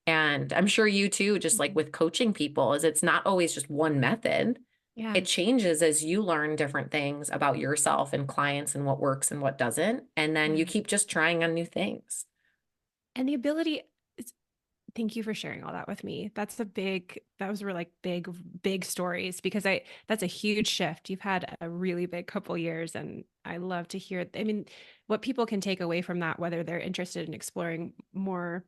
And I'm sure you too, just like Mhm. with coaching people, is it's not always just one method. Yeah. It changes as you learn different things about yourself and clients and what works and what doesn't. And then you Yeah. keep just trying on new things. And the ability is, thank you for sharing all that with me. Those were like big stories because that's a huge shift. You've had a really big couple years and I love to hear, I mean, what people can take away from that, whether they're interested in exploring more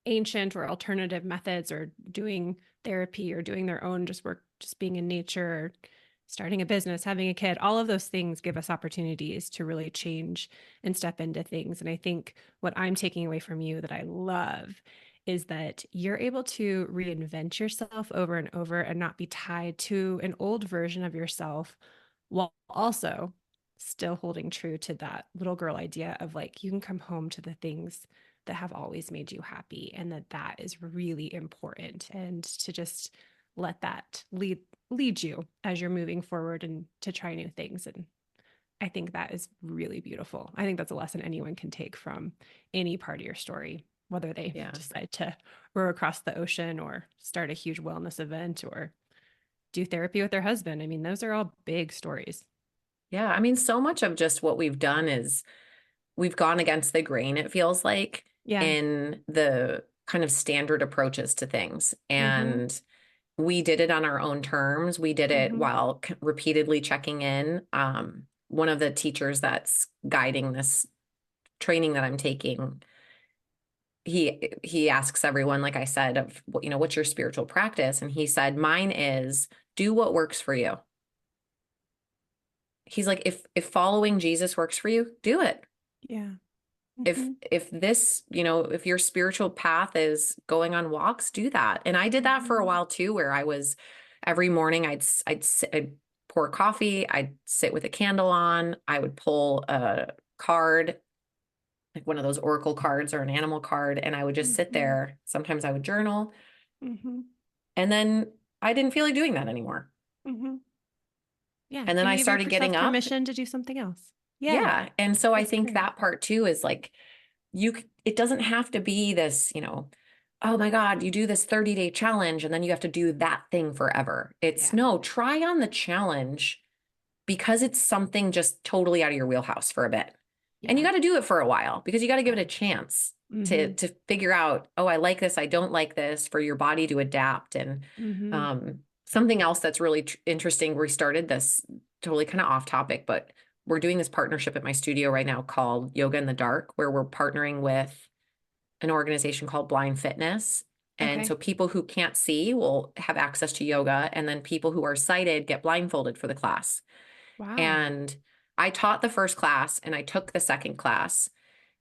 ancient or alternative methods or doing therapy or doing their own just work, just being in nature, or starting a business, having a kid, all of those things give us opportunities to really change and step into things. And I think what I'm taking away from you that I love is that you're able to reinvent yourself over and over and not be tied to an old version of yourself while also still holding true to that little girl idea of like you can come home to the things that have always made you happy and that is really important and to just let that lead you as you're moving forward and to try new things. And I think that is really beautiful. I think that's a lesson anyone can take from any part of your story, whether they Yeah. decide to row across the ocean or start a huge wellness event or do therapy with their husband. I mean, those are all big stories. Yeah. I mean, so much of just what we've done is we've gone against the grain, it feels like. Yeah. in the kind of standard approaches to things. Mm-hmm. And we did it on our own terms. We did it Mm-hmm. while repeatedly checking in. One of the teachers that's guiding this training that I'm taking, he asks everyone, like I said, of, you know, what's your spiritual practice? And he said, mine is do what works for you. He's like, if following Jesus works for you, do it. Yeah. if Mm-hmm. if this, you know, if your spiritual path is going on walks, do that. And I did that for a Mm-hmm. while too, where I was every morning I'd pour coffee, I'd sit with a candle on, I would pull a card, like one of those oracle cards or an animal card, and I would just sit Mm-hmm. there. Sometimes I would journal, Mm-hmm. and then I didn't feel like doing that anymore. Mm-hmm. Yeah. And then And I you give started yourself getting up. permission to do something else. Yeah. Yeah. And so I That's think great. that part too is like, it doesn't have to be this, you know, oh my God, you do this 30-day challenge and then you have to do that thing forever. It's Yeah. no, try on the challenge because it's something just totally out of your wheelhouse for a bit. And you Yeah. got to do it for a while because you got to give it Yeah. a chance Mm-hmm. to figure out, oh, I like this, I don't like this, for your body to adapt. And Mm-hmm. something else that's really interesting, we started this totally kind of off topic, but we're doing this partnership at my studio right now called Yoga in the Dark, where we're partnering with an organization called Blind Fitness. And Okay. so people who can't see will have access to yoga, and then people who are sighted get blindfolded for the class. Wow. And I taught the first class and I took the second class,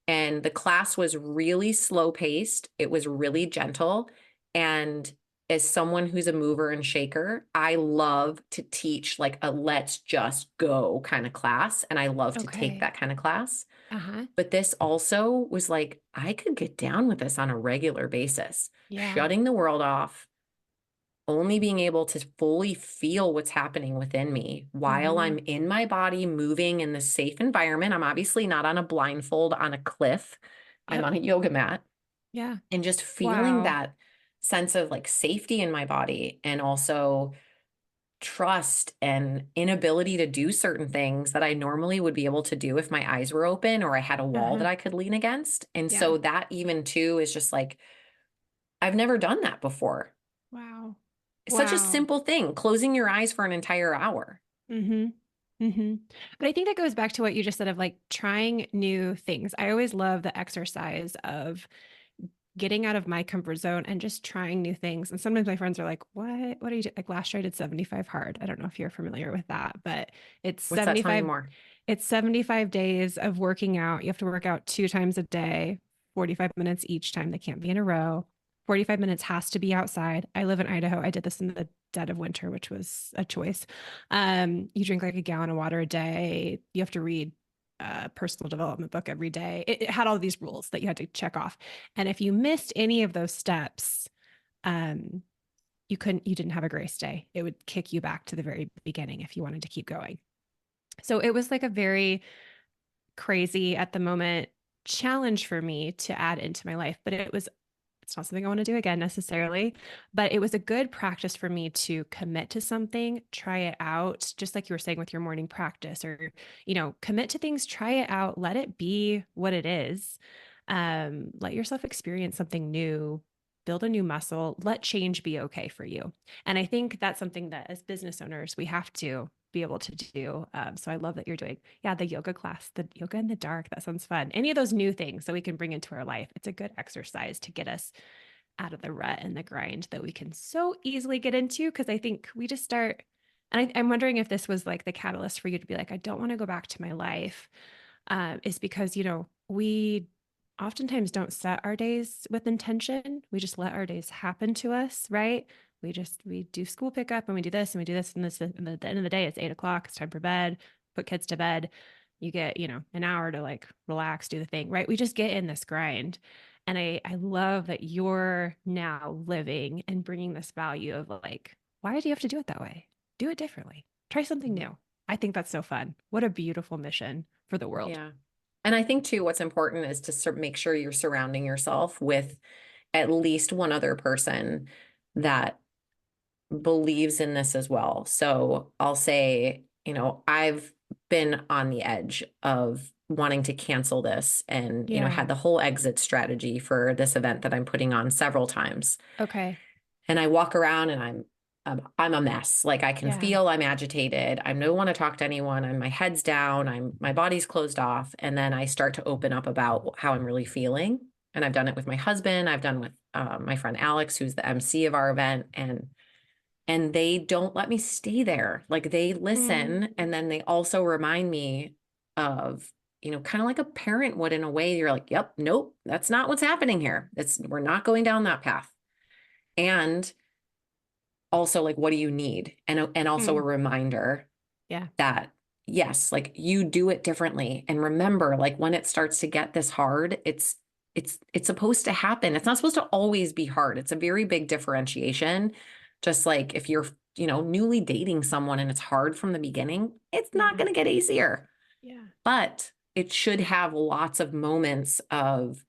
and the class was really slow paced. It was really gentle. And as someone who's a mover and shaker, I love to teach like a let's just go kind of class. And I love to take Okay. that kind of class. Uh-huh. But this also was like, I could get down with this on a regular basis, Yeah. shutting the world off, only being able to fully feel what's happening within me while Mm-hmm. I'm in my body, moving in this safe environment. I'm obviously not on a blindfold on a cliff, I'm Yep. on a yoga mat, Yeah. and just feeling Wow. that sense of like safety in my body, and also trust and inability to do certain things that I normally would be able to do if my eyes were open or I had a wall Uh-huh. that I could lean against. And Yeah. so that even too is just like, I've never done that before. Wow. It's such a Wow. simple thing, closing your eyes for an entire hour. Mm-hmm. Mm-hmm. But I think that goes back to what you just said of like trying new things. I always love the exercise of getting out of my comfort zone and just trying new things. And sometimes my friends are like, what are you doing? Like last year I did 75 hard. I don't know if you're familiar with that, but it's What's that? Tell me 75, more. it's 75 days of working out. You have to work out 2 times a day, 45 minutes each time. They can't be in a row. 45 minutes has to be outside. I live in Idaho. I did this in the dead of winter, which was a choice. You drink like a gallon of water a day. You have to read a personal development book every day. It had all these rules that you had to check off. And if you missed any of those steps, um, you didn't have a grace day. It would kick you back to the very beginning if you wanted to keep going. So it was like a very crazy at the moment challenge for me to add into my life, but it's not something I want to do again necessarily, but it was a good practice for me to commit to something, try it out, just like you were saying with your morning practice, or, commit to things, try it out, let it be what it is. Let yourself experience something new, build a new muscle, let change be okay for you. And I think that's something that as business owners, we have to be able to do. So I love that you're doing, the yoga class, the yoga in the dark. That sounds fun. Any of those new things that we can bring into our life. It's a good exercise to get us out of the rut and the grind that we can so easily get into. Cause I think we just start, and I'm wondering if this was like the catalyst for you to be like, I don't want to go back to my life. Is because, we oftentimes don't set our days with intention. We just let our days happen to us, right? We do school pickup and we do this and we do this and this. And at the end of the day, it's 8 o'clock. It's time for bed, put kids to bed. You get, an hour to like relax, do the thing, right? We just get in this grind. And I love that you're now living and bringing this value of like, why do you have to do it that way? Do it differently. Try something new. I think that's so fun. What a beautiful mission for the world. Yeah. And I think too, what's important is to make sure you're surrounding yourself with at least one other person that believes in this as well. So I'll say, I've been on the edge of wanting to cancel this and, Yeah. had the whole exit strategy for this event that I'm putting on several times. Okay. And I walk around and I'm a mess. Like I can Yeah. feel I'm agitated. I don't want to talk to anyone. My head's down. My body's closed off. And then I start to open up about how I'm really feeling. And I've done it with my husband. I've done with my friend Alex, who's the MC of our event. And they don't let me stay there. Like they Mm. listen. And then they also remind me of, kind of like a parent would in a way. You're like, yep, nope, that's not what's happening here. We're not going down that path. And also like, what do you need? And also a Mm. reminder Yeah. that yes, like you do it differently. And remember, like when it starts to get this hard, it's supposed to happen. It's not supposed to always be hard. It's a very big differentiation. Just like if you're, newly dating someone and it's hard from the beginning, it's not Yeah. going to get easier. Yeah. But it should have a lot of moments of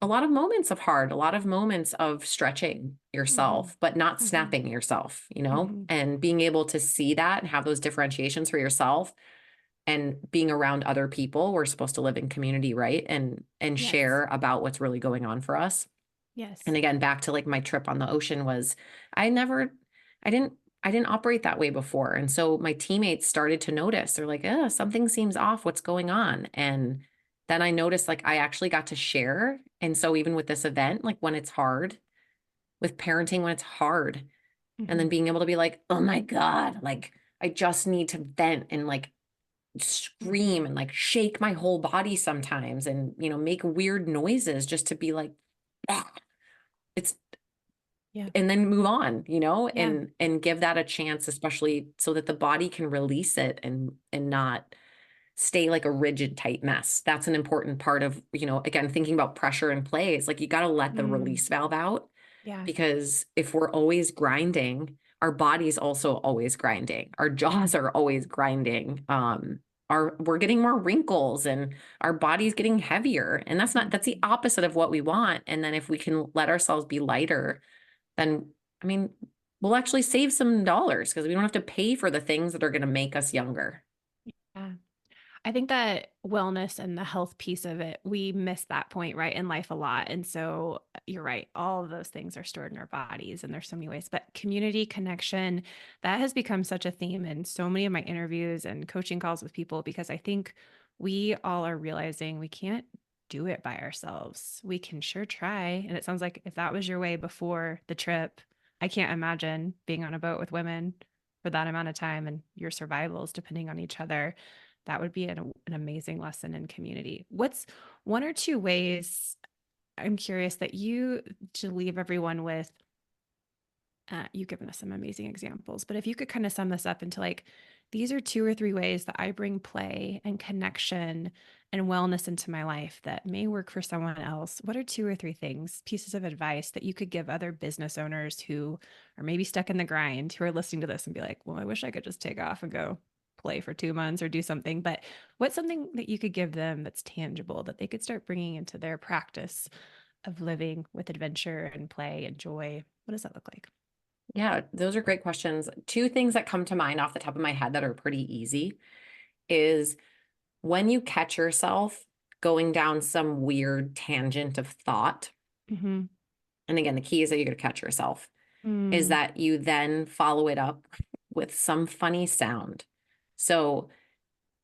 hard, a lot of moments of stretching Mm-hmm. yourself, but not Mm-hmm. snapping yourself, Mm-hmm. and being able to see that and have those differentiations for yourself and being around other people. We're supposed to live in community, right? And Yes. share about what's really going on for us. And Yes. again, back to like my trip on the ocean was I never, I didn't, I didn't operate that way before. And so my teammates started to notice, they're like, something seems off. What's going on? And then I noticed like I actually got to share. And so even with this event, like when it's hard, with parenting, when it's hard, and Mm-hmm. then being able to be like, oh my God, like I just need to vent and like Mm-hmm. scream and like shake my whole body sometimes and, make weird noises just to be like, "Ah." It's Yeah. and then move on, Yeah. and give that a chance, especially so that the body can release it and not stay like a rigid tight mess. That's an important part of, again, thinking about pressure and play. It's like you got to let the Mm. release valve out, Yeah. because if we're always grinding, our body's also always grinding. Our jaws are always grinding. We're getting more wrinkles and our body's getting heavier. And that's the Mm-hmm. opposite of what we want. And then if we can let ourselves be lighter, then I mean, we'll actually save some dollars because we don't have to pay for the things that are going to make us younger. Yeah. I think that wellness and the health piece of it, we miss that point, right, in life a lot. And so you're right, all of those things are stored in our bodies, and there's so many ways. But community connection, that has become such a theme in so many of my interviews and coaching calls with people, because I think we all are realizing we can't do it by ourselves. We can sure try. And it sounds like if that was your way before the trip, I can't imagine being on a boat with women for that amount of time and your survivals depending on each other. That would be an amazing lesson in community. What's one or two ways, I'm curious, that you to leave everyone with? You've given us some amazing examples, but if you could kind of sum this up into like, these are two or three ways that I bring play and connection and wellness into my life that may work for someone else. What are two or three things, pieces of advice that you could give other business owners who are maybe stuck in the grind, who are listening to this and be like, well, I wish I could just take off and go play for 2 months or do something, but what's something that you could give them that's tangible that they could start bringing into their practice of living with adventure and play and joy? What does that look like? Yeah, those are great questions. Two things that come to mind off the top of my head that are pretty easy is when you catch yourself going down some weird tangent of thought. Mm-hmm. And again, the key is that you're going to catch yourself, is Mm, that you then follow it up with some funny sound. So,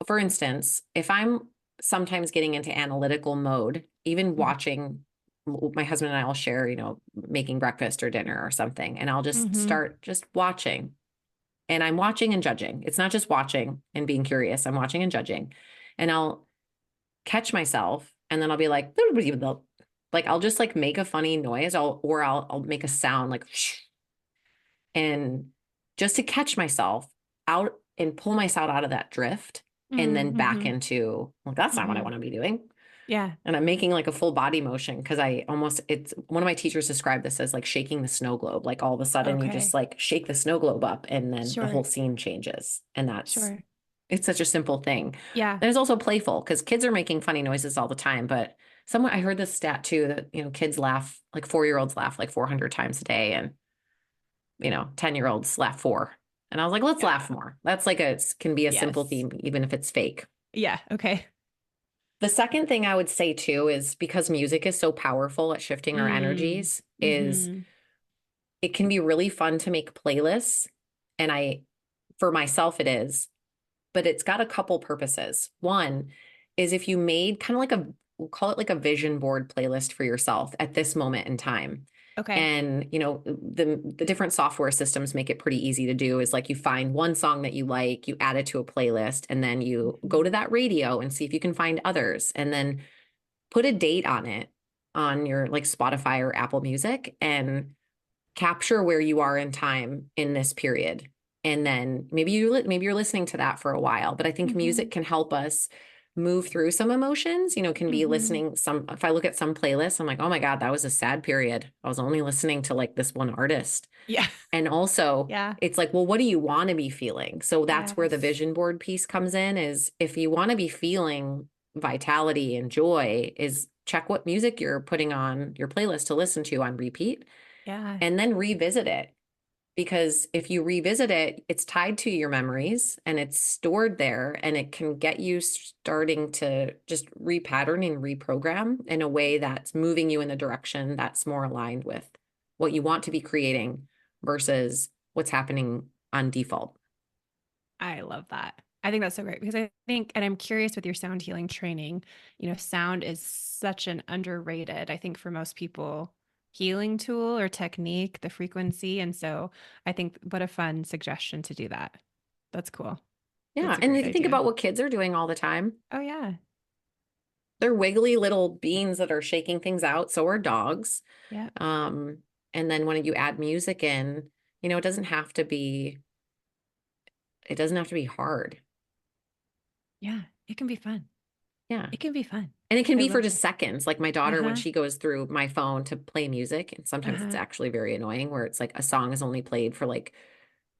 for instance, if I'm sometimes getting into analytical mode, even watching, my husband and I will share, making breakfast or dinner or something, and I'll just mm-hmm. start just watching. And I'm watching and judging. It's not just watching and being curious. I'm watching and judging. And I'll catch myself and then I'll be like, like I'll just like make a funny noise. I'll make a sound like and just to catch myself out and pull myself out of that drift and then back Mm-hmm. into, well, that's not what I Mm-hmm. want to be doing. Yeah. And I'm making like a full body motion because it's one of my teachers described this as like shaking the snow globe. Like all of a sudden you just Okay. like shake the snow globe up and then the whole Sure. scene changes. And Sure. it's such a simple thing. Yeah. There's also playful because kids are making funny noises all the time. But I heard this stat too that, kids laugh, like 4-year-olds laugh like 400 times a day and, 10-year-olds laugh four. And I was like, let's laugh more. That's like can be a simple Yes. theme, even if it's fake. Yeah. Okay. The second thing I would say too is because music is so powerful at shifting our Mm. energies, is Mm-hmm. it can be really fun to make playlists. And for myself, it is, but it's got a couple purposes. One is if you made kind of like we'll call it like a vision board playlist for yourself at this moment in time. Okay. And, the different software systems make it pretty easy to do, is like you find one song that you like, you add it to a playlist, and then you go to that radio and see if you can find others, and then put a date on it on your like Spotify or Apple Music, and capture where you are in time in this period. And then maybe you're listening to that for a while, but I think Mm-hmm. music can help us move through some emotions. Can be Mm-hmm. listening if I look at some playlists, I'm like, oh my God, that was a sad period. I was only listening to like this one artist. Yeah. And also Yeah. it's like, well, what do you want to be feeling? So that's where the Yes. vision board piece comes in, is if you want to be feeling vitality and joy, is check what music you're putting on your playlist to listen to on repeat, Yeah. and then revisit it. Because if you revisit it, it's tied to your memories and it's stored there, and it can get you starting to just repattern and reprogram in a way that's moving you in the direction that's more aligned with what you want to be creating versus what's happening on default. I love that. I think that's so great because I think, and I'm curious with your sound healing training, sound is such an underrated, I think for most people, healing tool or technique, the frequency. And so I think what a fun suggestion to do that. That's cool. Yeah. That's a And great if you think idea. about what kids are doing all the time, Oh yeah. they're wiggly little beings that are shaking things out. So are dogs. Yeah. Um, and then when you add music in, it doesn't have to be hard. Yeah. It can be fun. Yeah. It can be fun. And it can I be for love just it. seconds. Like my daughter, when Uh-huh. she goes through my phone to play music, and sometimes it's Uh-huh. actually very annoying where it's like a song is only played for like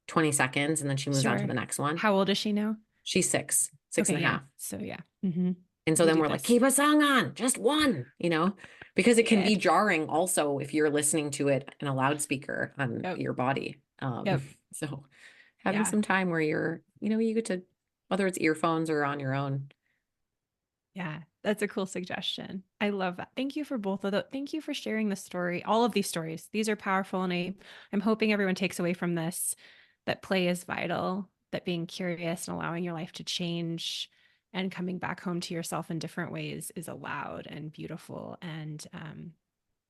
20 seconds and then she moves on to Sure. the next one. How old is she now? She's six Okay. and a Yeah. half. So yeah. Mm-hmm. And so We then do we're like, this. keep a song on, just one, because it can Yeah. be jarring also if you're listening to it in a loudspeaker on Yep. your body. Yep. So having Yeah. some time where you get to, whether it's earphones or on your own. Yeah, that's a cool suggestion. I love that. Thank you for both of those. Thank you for sharing the story, all of these stories. These are powerful. And I'm hoping everyone takes away from this that play is vital, that being curious and allowing your life to change and coming back home to yourself in different ways is allowed and beautiful. And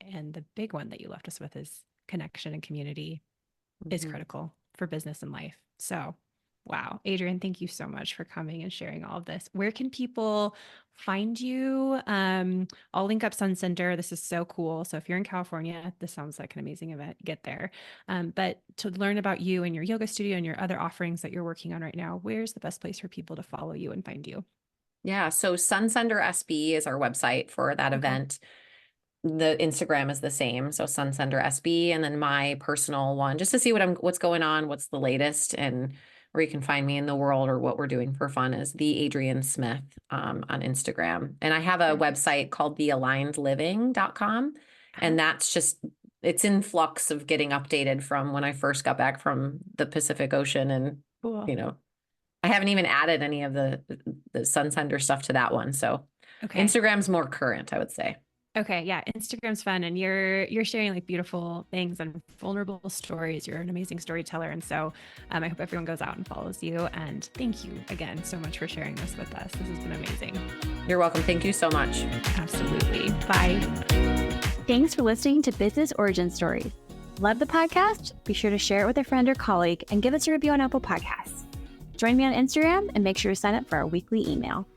the big one that you left us with is connection and community is Mhm. critical for business and life. So, wow. Adrienne, thank you so much for coming and sharing all of this. Where can people find you? I'll link up Sun Center. This is so cool. So if you're in California, this sounds like an amazing event. Get there. But to learn about you and your yoga studio and your other offerings that you're working on right now, where's the best place for people to follow you and find you? Yeah. So Sunsender SB is our website for that Okay. event. The Instagram is the same. So Sunsender SB, and then my personal one, just to see what's going on, what's the latest, and where you can find me in the world or what we're doing for fun, is the Adrienne Smith on Instagram. And I have a Perfect. website called thealignedliving.com. Uh-huh. And it's in flux of getting updated from when I first got back from the Pacific Ocean. And, Cool. you know, I haven't even added any of the Sunsender stuff to that one. So Okay. Instagram's more current, I would say. Okay, yeah, Instagram's fun and you're sharing like beautiful things and vulnerable stories. You're an amazing storyteller. And so I hope everyone goes out and follows you. And thank you again so much for sharing this with us. This has been amazing. You're welcome. Thank you so much. Absolutely. Bye. Thanks for listening to Business Origin Stories. Love the podcast? Be sure to share it with a friend or colleague and give us a review on Apple Podcasts. Join me on Instagram and make sure to sign up for our weekly email.